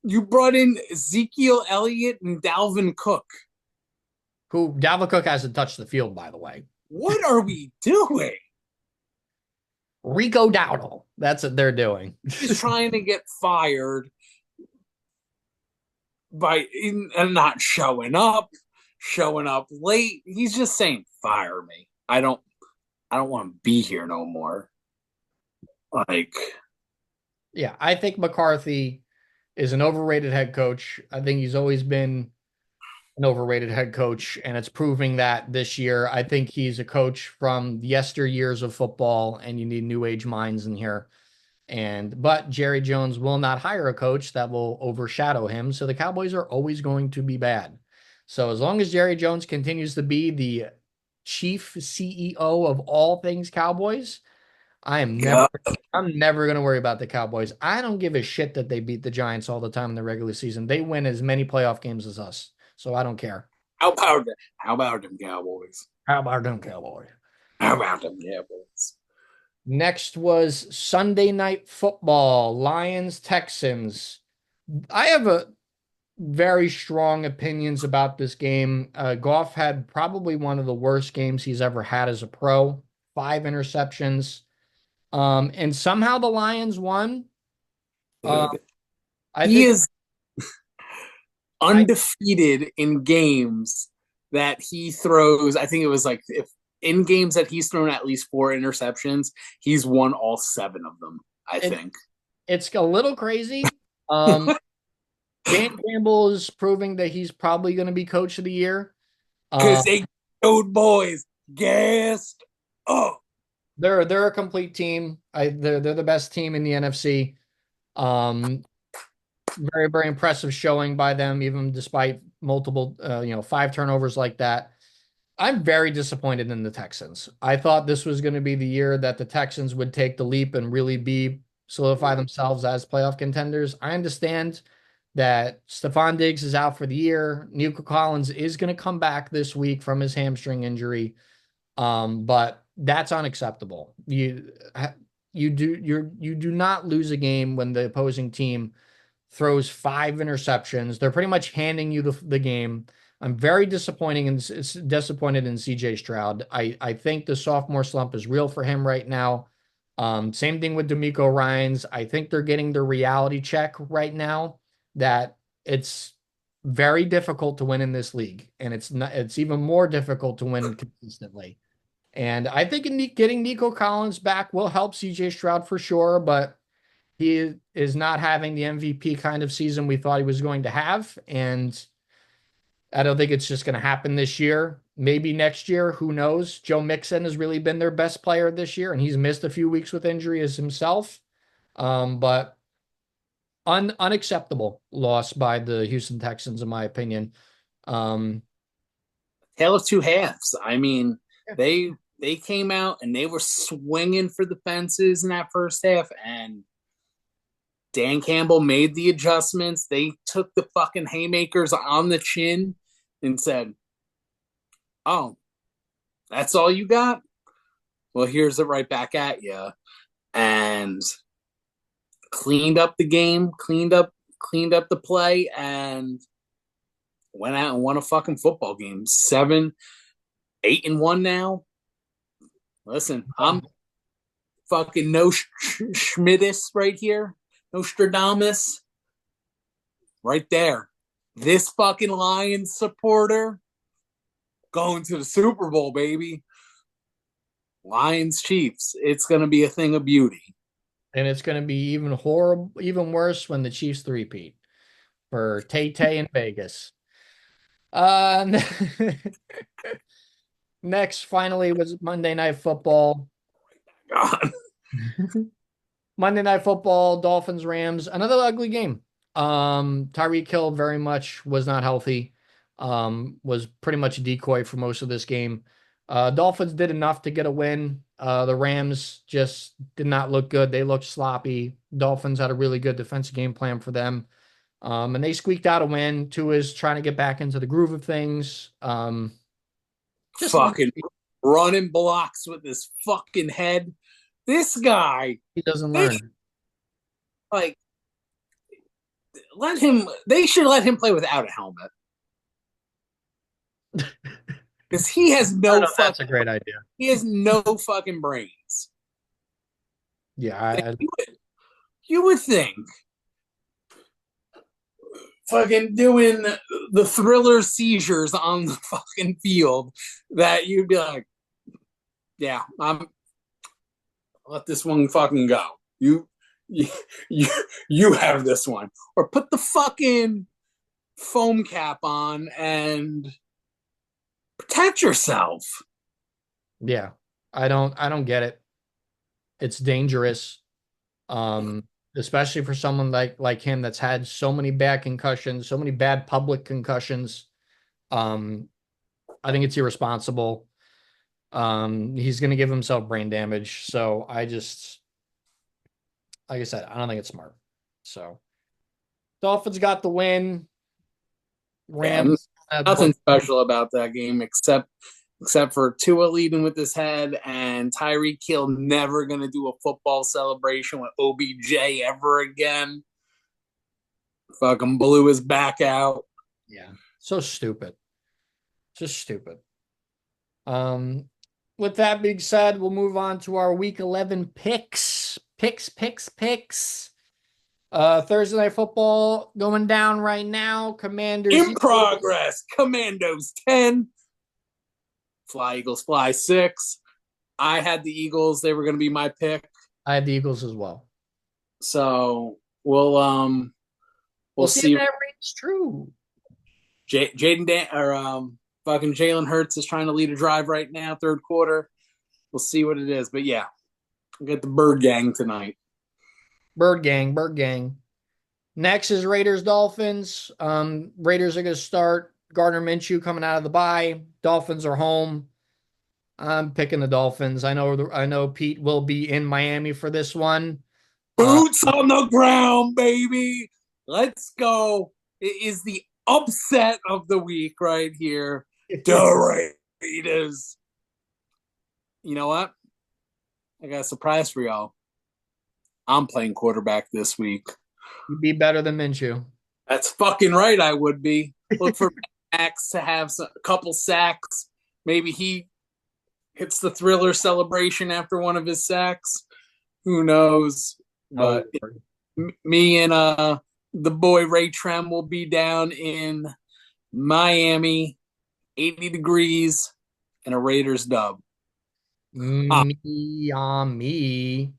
You brought in Ezekiel Elliott and Dalvin Cook. Who Dalvin Cook hasn't touched the field, by the way. What are we doing? Rico Dowdle. That's what they're doing. He's trying to get fired by not showing up late. He's just saying, "Fire me. I don't want to be here no more." Like, Yeah, I think McCarthy is an overrated head coach. I think he's always been an overrated head coach, and it's proving that this year. I think he's a coach from yesteryears of football, and you need new age minds in here. But Jerry Jones will not hire a coach that will overshadow him. So the Cowboys are always going to be bad. So as long as Jerry Jones continues to be the chief CEO of all things Cowboys, I am never yeah. I'm never going to worry about the Cowboys. I don't give a shit that they beat the Giants all the time in the regular season. They win as many playoff games as us. So I don't care. How about them Cowboys? How about them Cowboys? How about them Cowboys? Next was Sunday Night Football, Lions Texans. I have a very strong opinions about this game. Goff had probably one of the worst games he's ever had as a pro. 5 interceptions. And somehow the Lions won. Uh, Dude, I he think is I undefeated in games that he throws. I think it was like if in games that he's thrown at least 4 interceptions, he's won all 7 of them. I it think it's a little crazy. Um, Dan Campbell is proving that he's probably going to be coach of the year. because Um, they old boys gassed up. they're a complete team. They're the best team in the NFC. Um, very very impressive showing by them, even despite multiple 5 turnovers like that. I'm very disappointed in the Texans. I thought this was going to be the year that the Texans would take the leap and really be solidify themselves as playoff contenders. I understand that Stephon Diggs is out for the year. Nico Collins is going to come back this week from his hamstring injury. But that's unacceptable. You do not lose a game when the opposing team throws 5 interceptions. They're pretty much handing you the game. I'm very disappointed in CJ Stroud. I think the sophomore slump is real for him right now. Same thing with D'Amico Ryans. I think they're getting the reality check right now that it's very difficult to win in this league, and it's even more difficult to win consistently. And I think getting Nico Collins back will help CJ Stroud for sure, but he is not having the MVP kind of season we thought he was going to have. And I don't think it's just going to happen this year. Maybe next year, who knows? Joe Mixon has really been their best player this year, and he's missed a few weeks with injury as himself. But unacceptable loss by the Houston Texans, in my opinion. Um, Tale of two halves. I mean, yeah. they came out and they were swinging for the fences in that first half, and Dan Campbell made the adjustments. They took the fucking haymakers on the chin and said, "Oh, that's all you got? Well, here's it right back at you." And cleaned up the game, cleaned up the play, and went out and won a fucking football game. 8-1 now. Listen, I'm fucking no Schmidtis right here. Nostradamus right there. This fucking Lions supporter going to the Super Bowl, baby. Lions Chiefs. It's going to be a thing of beauty. And it's going to be even horrible, even worse when the Chiefs three-peat for Tay in Vegas. Uh, Next, finally, was Monday Night Football. God. Monday Night Football, Dolphins, Rams, another ugly game. Tyreek Hill very much was not healthy. Was pretty much a decoy for most of this game. Dolphins did enough to get a win. The Rams just did not look good. They looked sloppy. Dolphins had a really good defensive game plan for them. And they squeaked out a win. Tua is trying to get back into the groove of things. Just Fucking running blocks with his fucking head. This guy, he doesn't they learn. like let him. They should let him play without a helmet because he has I don't no know if fuck. that's a great idea. He has no fucking brains. Yeah, Like, you would think fucking doing the thriller seizures on the fucking field that you'd be like, yeah, I'm let this one fucking go. You you you have this one. Or put the fucking foam cap on and protect yourself. yeah. I don't get it. It's dangerous. Especially for someone like him that's had so many bad concussions, so many bad public concussions. Um, I think it's irresponsible. He's going to give himself brain damage. So I just, like I said, I don't think it's smart. So Dolphins got the win. Yeah, Rams, nothing special about that game except for Tua leading with his head and Tyreek Hill never gonna do a football celebration with OBJ ever again. Fucking blew his back out. yeah, so stupid, just stupid. Um, with that being said, we'll move on to our Week 11 picks. Picks. Thursday Night Football going down right now. Commanders, In Eagles. progress. Commandos 10. Fly Eagles Fly 6. I had the Eagles. They were gonna be my pick. I have the Eagles as well. So we'll We'll see if see. that rings true. Jaden Dan or fucking Jalen Hurts is trying to lead a drive right now, third quarter. We'll see what it is. But yeah, we got the Bird Gang tonight. Bird gang, bird gang. Next is Raiders Dolphins. Raiders are going to start Gardner Minshew coming out of the bye. Dolphins are home. I'm picking the Dolphins. I know Pete will be in Miami for this one. Uh, Boots on the ground, baby. Let's go. It is the upset of the week right here. The Raiders. You know what? I got a surprise for y'all. I'm playing quarterback this week. You'd be better than Minshew. That's fucking right. I would be. Look for Max to have a couple sacks. Maybe he hits the thriller celebration after one of his sacks. Who knows? Oh, But me and the boy Ray Trem will be down in Miami, 80 degrees, and a Raiders dub. Ah, me.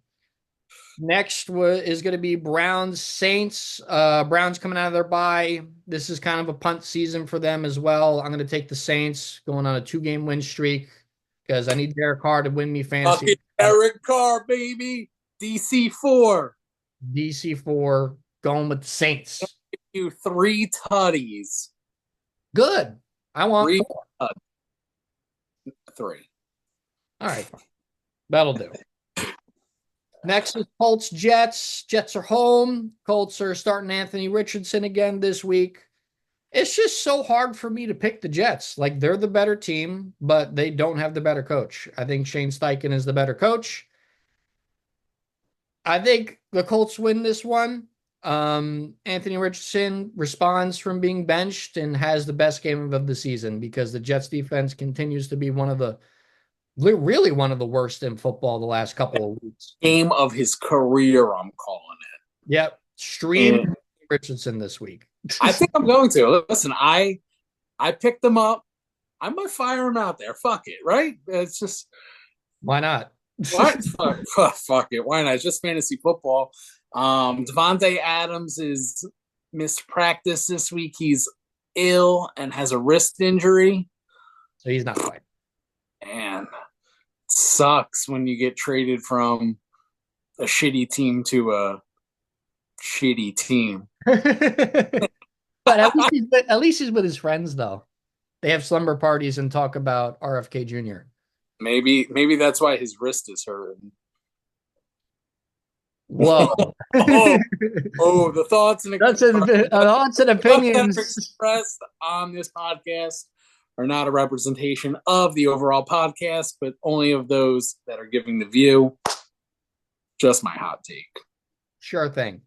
Next is going to be Browns Saints. Browns coming out of their bye. This is kind of a punt season for them as well. I'm going to take the Saints going on a 2-game win streak because I need Derek Carr to win me fucking fantasy. Eric Carr, baby. DC4. DC4 going with the Saints. You three tutties. Good. I want Three, 4. three. All right. That'll do. Next is Colts Jets. Jets are home. Colts are starting Anthony Richardson again this week. It's just so hard for me to pick the Jets. Like they're the better team, but they don't have the better coach. I think Shane Steichen is the better coach. I think the Colts win this one. Anthony Richardson responds from being benched and has the best game of the season because the Jets defense continues to be really one of the worst in football the last couple of weeks. Game of his career, I'm calling Yep. it. Stream And Richardson this week. I think I'm going to. Listen, I picked them up. I might fire him out there. Fuck it, right? It's just Why not? what? Fuck it. Why not? It's just fantasy football. Devontae Adams is missed practice this week. He's ill and has a wrist injury. So he's not playing. And it sucks when you get traded from a shitty team to a shitty team. But at least he's with his friends though. They have slumber parties and talk about RFK Jr. Maybe that's why his wrist is hurting. Whoa. Oh, oh, the Thoughts and thoughts that are opinions. expressed on this podcast are not a representation of the overall podcast, but only of those that are giving the view. Just my hot take. Sure thing.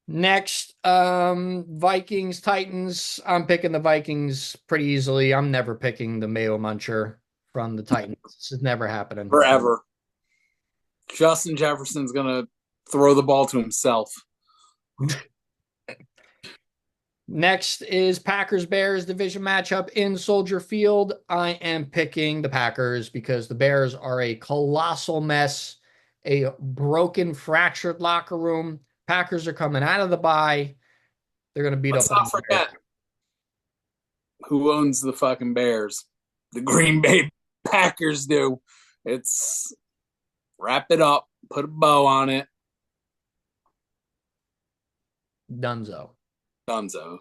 Next, Vikings, Titans. I'm picking the Vikings pretty easily. I'm never picking the Mayo Muncher from the Titans. This is never happening. Forever. Justin Jefferson's going to throw the ball to himself. Next is Packers Bears division matchup in Soldier Field. I am picking the Packers because the Bears are a colossal mess, a broken, fractured locker room. Packers are coming out of the bye. They're going to beat Let's up on not the Bears. forget who owns the fucking Bears. The Green Bay Packers do. It's wrap it up, put a bow on it. Dunzo. Dunzo.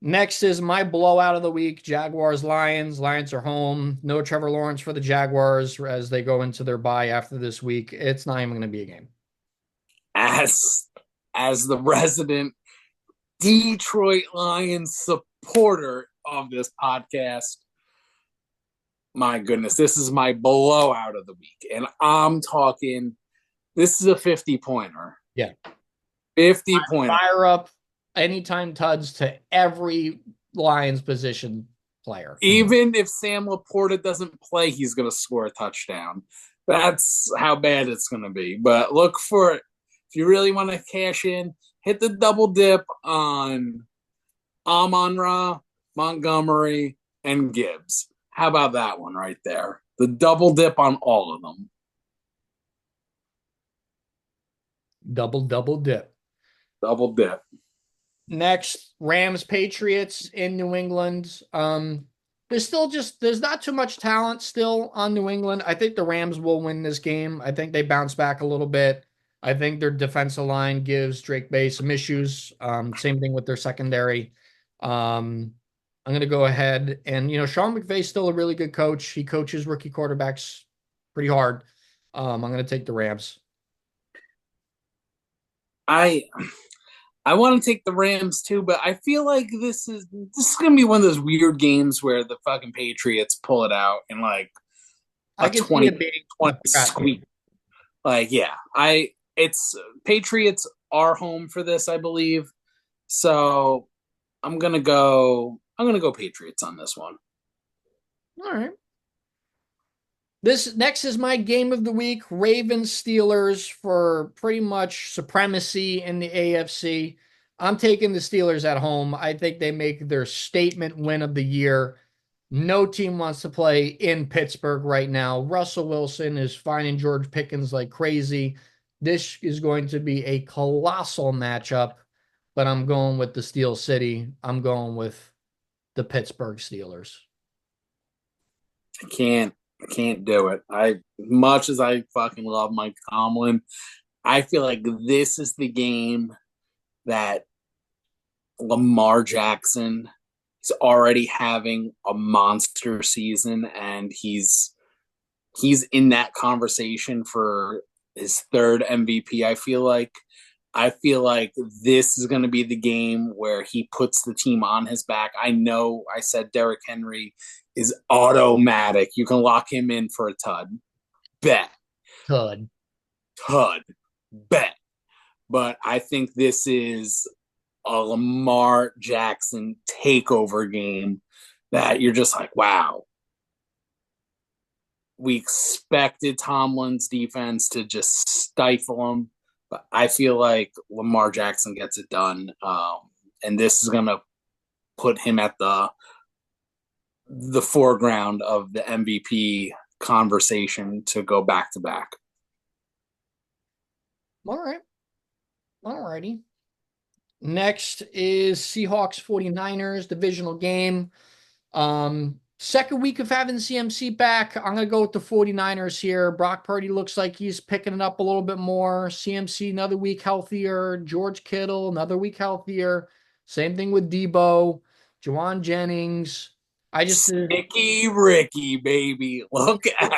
Next is my blowout of the week, Jaguars Lions. Lions are home. No Trevor Lawrence for the Jaguars as they go into their bye after this week. It's not even going to be a game. As the resident Detroit Lions supporter of this podcast, my goodness, this is my blowout of the week. And I'm talking, this is a 50-pointer. Yeah. 50-pointer. Fire up anytime tuds to every Lions position player. Even if Sam Laporta doesn't play, he's going to score a touchdown. That's how bad it's going to be. But look for it. If you really want to cash in, hit the double dip on Amon-Ra, Montgomery, and Gibbs. How about that one right there? The double dip on all of them. Double dip. Double dip. Next, Rams Patriots in New England. There's not too much talent still on New England. I think the Rams will win this game. I think they bounce back a little bit. I think their defensive line gives Drake Bay some issues. Same thing with their secondary. I'm going to go ahead and, Sean McVay's still a really good coach. He coaches rookie quarterbacks pretty hard. I'm going to take the Rams. I want to take the Rams too, but I feel like this is gonna be one of those weird games where the fucking Patriots pull it out in like I a can 20, see it being 20 squeak. Like, yeah, it's Patriots are home for this, I believe. So I'm gonna go Patriots on this one. All right. This next is my game of the week, Ravens Steelers for pretty much supremacy in the AFC. I'm taking the Steelers at home. I think they make their statement win of the year. No team wants to play in Pittsburgh right now. Russell Wilson is finding George Pickens like crazy. This is going to be a colossal matchup, but I'm going with the Steel City. I'm going with the Pittsburgh Steelers. I can't do it. Much as I fucking love Mike Tomlin, I feel like this is the game that Lamar Jackson is already having a monster season, and he's in that conversation for his third MVP. I feel like this is going to be the game where he puts the team on his back. I know I said Derrick Henry is automatic. You can lock him in for a tud. Bet. Good. Tud. Bet. But I think this is a Lamar Jackson takeover game that you're just like, wow. We expected Tomlin's defense to just stifle him, but I feel like Lamar Jackson gets it done. And this is going to put him at the foreground of the MVP conversation to go back to back. All right. All righty. Next is Seahawks 49ers divisional game. Second week of having CMC back. I'm going to go with the 49ers here. Brock Purdy looks like he's picking it up a little bit more. CMC another week healthier. George Kittle another week healthier. Same thing with Debo. Juwan Jennings. Sticky Ricky, baby. Look out.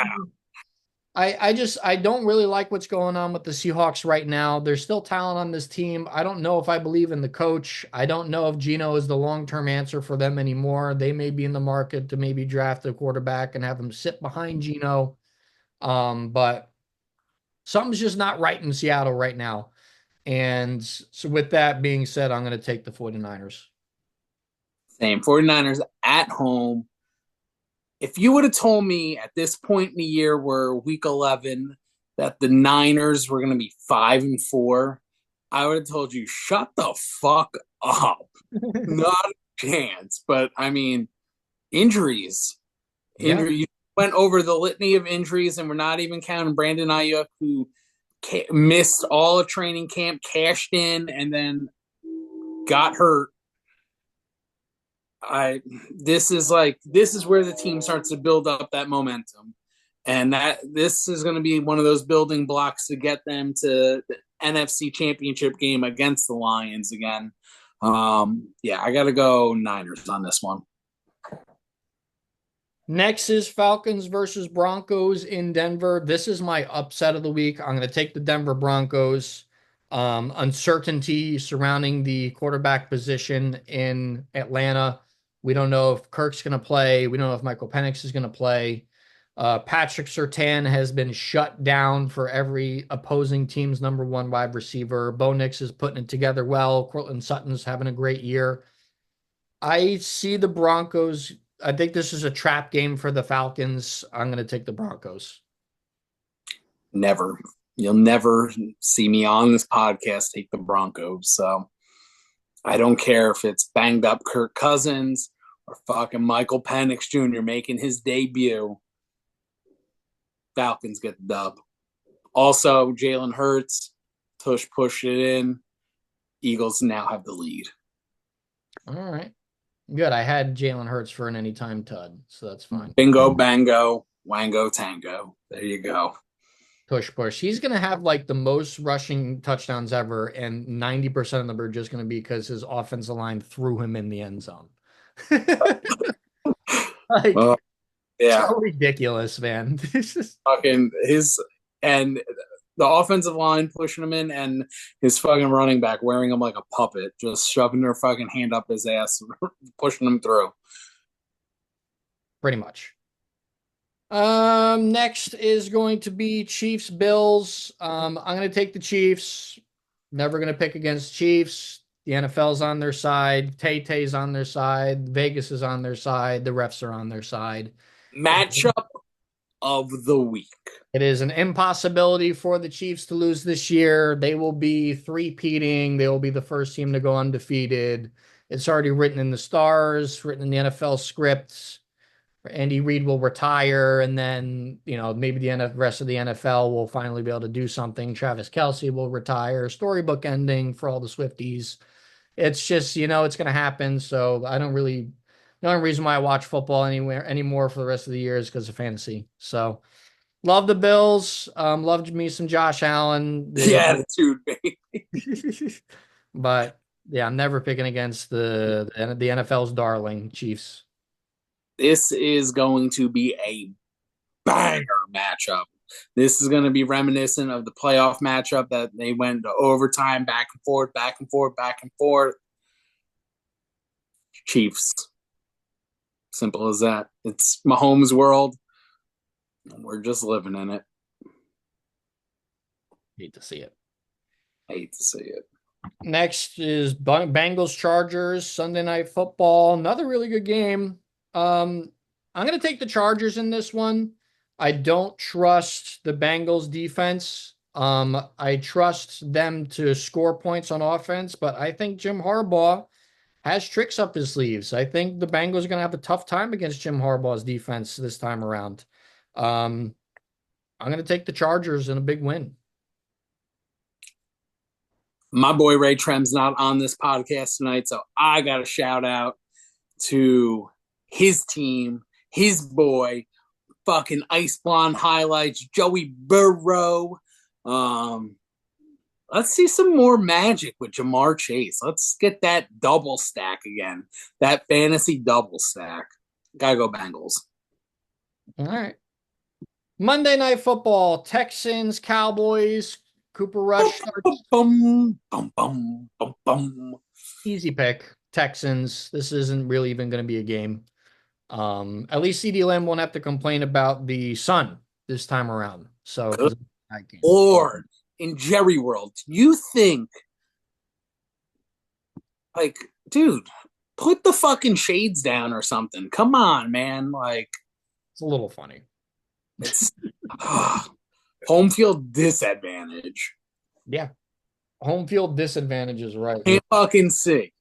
I don't really like what's going on with the Seahawks right now. There's still talent on this team. I don't know if I believe in the coach. I don't know if Gino is the long-term answer for them anymore. They may be in the market to maybe draft a quarterback and have him sit behind Gino. But something's just not right in Seattle right now. And so with that being said, I'm going to take the 49ers. Same 49ers at home. If you would have told me at this point in the year, we're week 11, that the Niners were going to be 5-4, I would have told you, shut the fuck up. Not a chance. But I mean, injuries. Yeah. You went over the litany of injuries, and we're not even counting Brandon Ayuk, who missed all of training camp, cashed in, and then got hurt. I this is where the team starts to build up that momentum, and that this is going to be one of those building blocks to get them to the NFC Championship game against the Lions again. Yeah, I got to go Niners on this one. Next is Falcons versus Broncos in Denver. This is my upset of the week. I'm going to take the Denver Broncos. Uncertainty surrounding the quarterback position in Atlanta. We don't know if Kirk's going to play. We don't know if Michael Penix is going to play. Patrick Surtain has been shut down for every opposing team's number one wide receiver. Bo Nix is putting it together well. Cortland Sutton's having a great year. I see the Broncos. I think this is a trap game for the Falcons. I'm going to take the Broncos. Never. You'll never see me on this podcast take the Broncos. So I don't care if it's banged up Kirk Cousins or fucking Michael Penix Jr. making his debut. Falcons get the dub. Also, Jalen Hurts, push it in. Eagles now have the lead. All right. Good. I had Jalen Hurts for an anytime tud, so that's fine. Bingo, bango, wango, tango. There you go. Push, push. He's going to have like the most rushing touchdowns ever, and 90% of them are just going to be because his offensive line threw him in the end zone. Like, Well, yeah, so ridiculous, man. This is fucking his and the offensive line pushing him in, and his fucking running back wearing him like a puppet, just shoving their fucking hand up his ass, pushing him through. pretty much. Next is going to be Chiefs Bills. I'm going to take the Chiefs. Never going to pick against Chiefs. The NFL's on their side. Tay-Tay's on their side. Vegas is on their side. The refs are on their side. Matchup of the week. It is an impossibility for the Chiefs to lose this year. They will be three-peating. They will be the first team to go undefeated. It's already written in the stars, written in the NFL scripts. Andy Reid will retire, and then maybe the rest of the NFL will finally be able to do something. Travis Kelce will retire. Storybook ending for all the Swifties. It's just it's going to happen. So I don't really. The only reason why I watch football anymore for the rest of the year is because of fantasy. So love the Bills. Loved me some Josh Allen. The attitude, baby. But yeah, I'm never picking against the NFL's darling Chiefs. This is going to be a banger matchup. This is going to be reminiscent of the playoff matchup that they went to overtime, back and forth, back and forth, back and forth. Chiefs. Simple as that. It's Mahomes' world. We're just living in it. Hate to see it. I hate to see it. Next is Bengals Chargers Sunday Night Football. Another really good game. I'm going to take the Chargers in this one. I don't trust the Bengals defense. I trust them to score points on offense, but I think Jim Harbaugh has tricks up his sleeves. I think the Bengals are going to have a tough time against Jim Harbaugh's defense this time around. I'm going to take the Chargers in a big win. My boy Ray Trem's not on this podcast tonight, so I got a shout out to his team, his boy, fucking Ice Blonde highlights, Joey Burrow. Let's see some more magic with Jamar Chase. Let's get that double stack again. That fantasy double stack. Gotta go Bengals. All right. Monday Night Football, Texans, Cowboys, Cooper Rush Bum, starts. bum, bum, bum, bum, bum. Easy pick. Texans. This isn't really even going to be a game. At least CD Lamb won't have to complain about the sun this time around. So, Good because that game. Lord. In Jerry World, you think, like, dude, put the fucking shades down or something. Come on, man. Like, It's a little funny. it's home field disadvantage. Yeah. Home field disadvantage is right. Can't fucking see.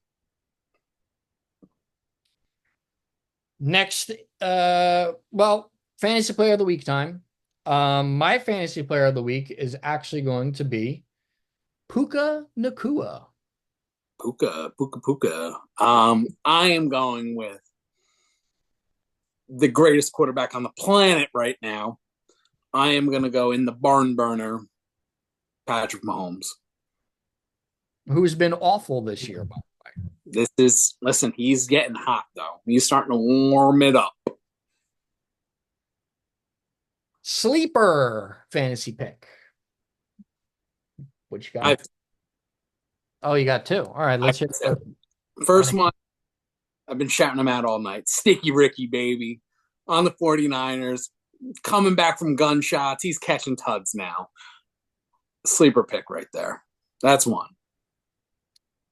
Next, well, fantasy player of the week time. My fantasy player of the week is actually going to be Puka Nakua. Puka, puka, puka. I am going with the greatest quarterback on the planet right now. I am going to go in the barn burner, Patrick Mahomes. Who's been awful this year, by the way. Listen, he's getting hot, though. He's starting to warm it up. Sleeper fantasy pick. What you got? I've, Oh, you got two. All right, let's hit I've the. First one, I've been shouting him out all night. Sticky Ricky, baby, on the 49ers. Coming back from gunshots. He's catching tuds now. Sleeper pick right there. That's one.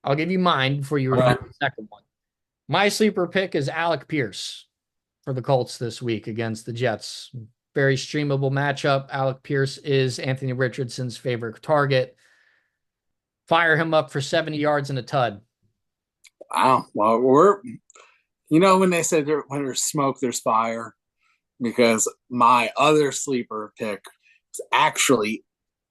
I'll give you mine before you reveal the second one. My sleeper pick is Alec Pierce for the Colts this week against the Jets. Very streamable matchup. Alec Pierce is Anthony Richardson's favorite target. Fire him up for 70 yards and a tud. Wow. Well, when they said when there's smoke, there's fire, because my other sleeper pick is actually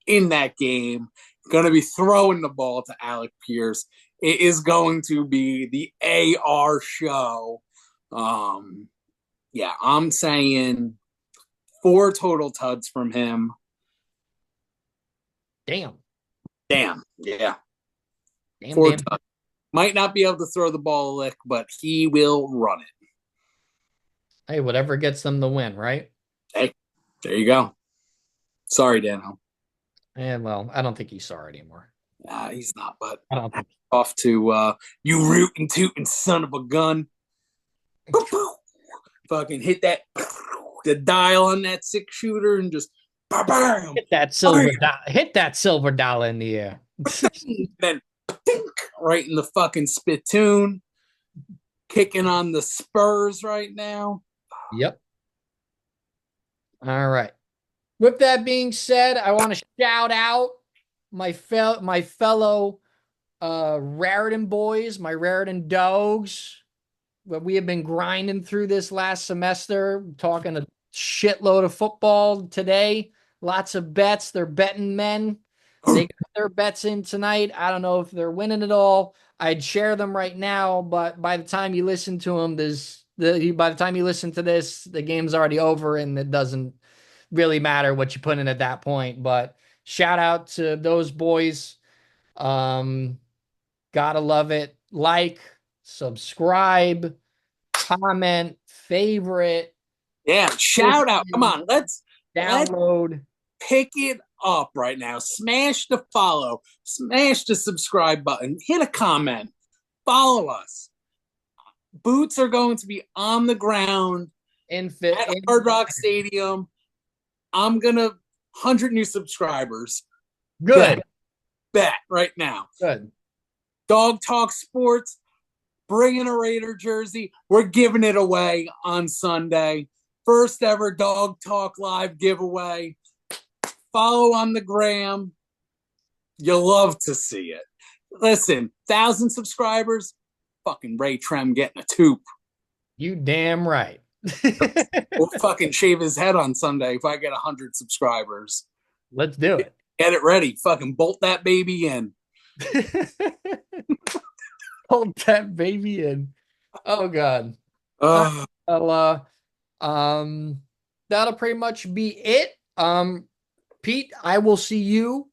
in that game, going to be throwing the ball to Alec Pierce. It is going to be the AR show. Yeah, I'm saying 4 total tuds from him. Damn. Damn. Yeah. Damn, 4 damn. tuds. Might not be able to throw the ball a lick, but he will run it. Hey, whatever gets them the win, right? Hey, there you go. Sorry, Dano. And well, I don't think he's sorry anymore. He's not, but I don't think. off to you rootin' tootin' son of a gun. Boop, boop. Fucking hit that the dial on that 6-shooter and just bam, Hit that silver dollar in the air. then tink, right in the fucking spittoon. Kicking on the Spurs right now. Yep. All right. With that being said, I want to shout out my fellow Raritan boys, my Raritan dogs. But we have been grinding through this last semester, talking a shitload of football today. Lots of bets. They're betting men. They got their bets in tonight. I don't know if they're winning it all. I'd share them right now, but by the time you listen to them, by the time you listen to this, the game's already over, and it doesn't really matter what you put in at that point. But shout out to those boys. Um, Gotta love it. Like, subscribe, comment, favorite, Yeah, shout out. Come on, let's download. pick it up right now. Smash the follow, smash the subscribe button, hit a comment, follow us. Boots are going to be on the ground at Hard Rock Stadium. I'm gonna 100 new subscribers. Good. Bet right now. Good. Dog Talk Sports, bring in a Raider jersey. We're giving it away on Sunday. First ever Dog Talk Live giveaway. Follow on the gram. You'll love to see it. Listen, 1,000 subscribers, fucking Ray Trem getting a toop. You damn right. We'll fucking shave his head on Sunday if I get 100 subscribers. Let's do it. Get it ready. Fucking bolt that baby in. Hold that baby in. Oh God. Uh, Well, that'll pretty much be it. Pete, I will see you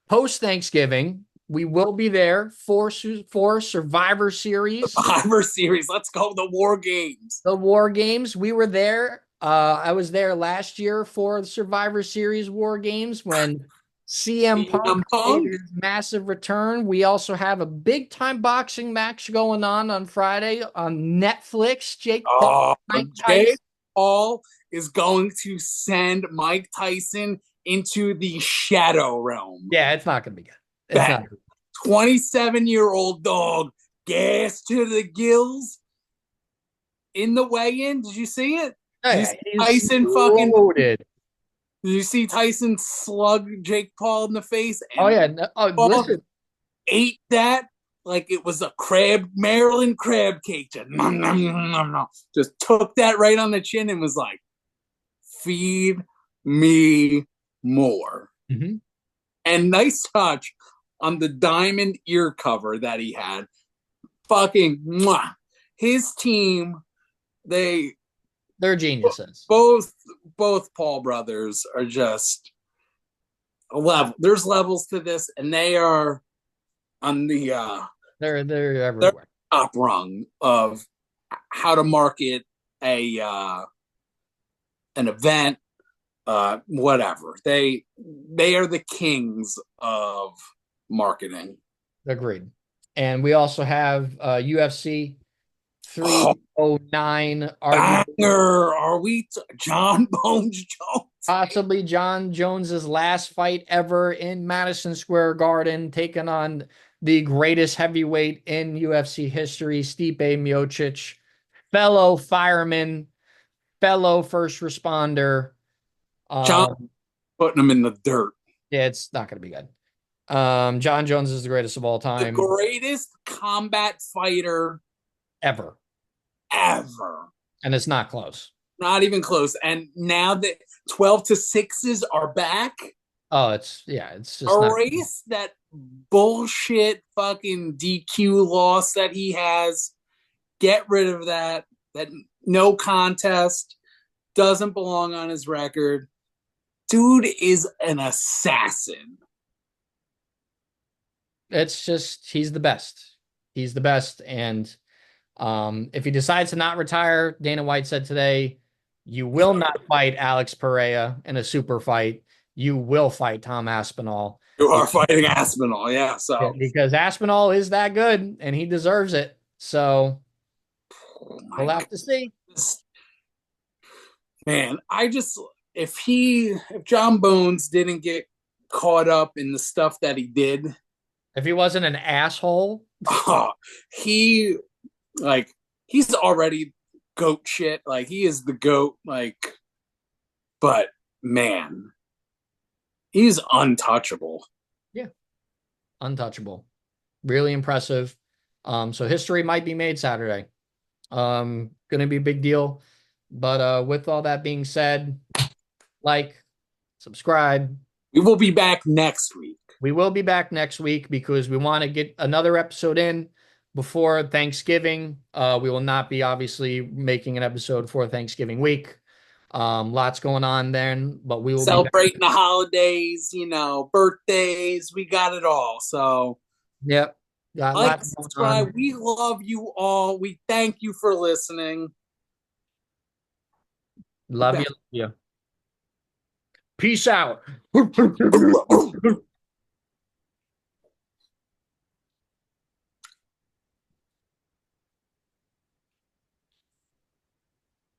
post Thanksgiving. We will be there for Survivor Series. Survivor Series. Let's go. The War Games. The War Games. We were there I was there last year for the Survivor Series War Games when CM Punk CM made Punk. his massive return. We also have a big time boxing match going on Friday on Netflix. Jake Paul, Oh, Mike Jake Tyson. Paul is going to send Mike Tyson into the shadow realm. Yeah, it's not going to be good. It's That not. 27-year-old dog, gas to the gills in the weigh-in. Did you see it? Oh, Did you yeah, see he's Tyson fucking? loaded. Did you see Tyson slug Jake Paul in the face Oh and yeah. No, oh, Paul listen. ate that like it was a Maryland crab cake. Just nom, nom, nom, nom, nom. Just took that right on the chin and was like, "Feed me more." Mhm. And nice touch on the diamond ear cover that he had. Fucking mwah. His team, they They're geniuses. both both Paul brothers are just a level. There's levels to this, and they are on They're their everywhere. top rung of how to market a an event, whatever. They are the kings of marketing. Agreed. And we also have UFC Oh, 309, arguably banger! Are we John Bones Jones? possibly John Jones's last fight ever in Madison Square Garden, taking on the greatest heavyweight in UFC history, Stipe Miocic, fellow fireman, fellow first responder. John Um, putting him in the dirt. yeah, it's not going to be good. John Jones is the greatest of all The time greatest combat fighter ever, ever. and it's not close. Not even close. And now that 12 to 6s are back, Oh, it's yeah, it's just not. erase that bullshit fucking DQ loss that he has. Get rid of that. That no contest doesn't belong on his record. Dude is an assassin. It's just he's the best. He's the best, and if he decides to not retire, Dana White said today, you will not fight Alex Pereira in a super fight. You will fight Tom Aspinall You are because, fighting Aspinall, yeah. So, because Aspinall is that good and he deserves it. So oh we'll my have to see. goodness, man. If John Bones didn't get caught up in the stuff that he did, If he wasn't an asshole, uh, he like he's already goat shit. Like he is the goat. Like, but man, he's untouchable. yeah, untouchable. Really impressive. So history might be made Saturday. Gonna be a big deal. But with all that being said, like, subscribe. We will be back next week. We will be back next week because we want to get another episode in before Thanksgiving. We will not be obviously making an episode for Thanksgiving week. Lots going on then, but we will be back. Celebrating the holidays, birthdays, we got it all. So Yep. Got like, lots going subscribe. on. We love you all. We thank you for listening. Be Love you. back. Love you. Peace out.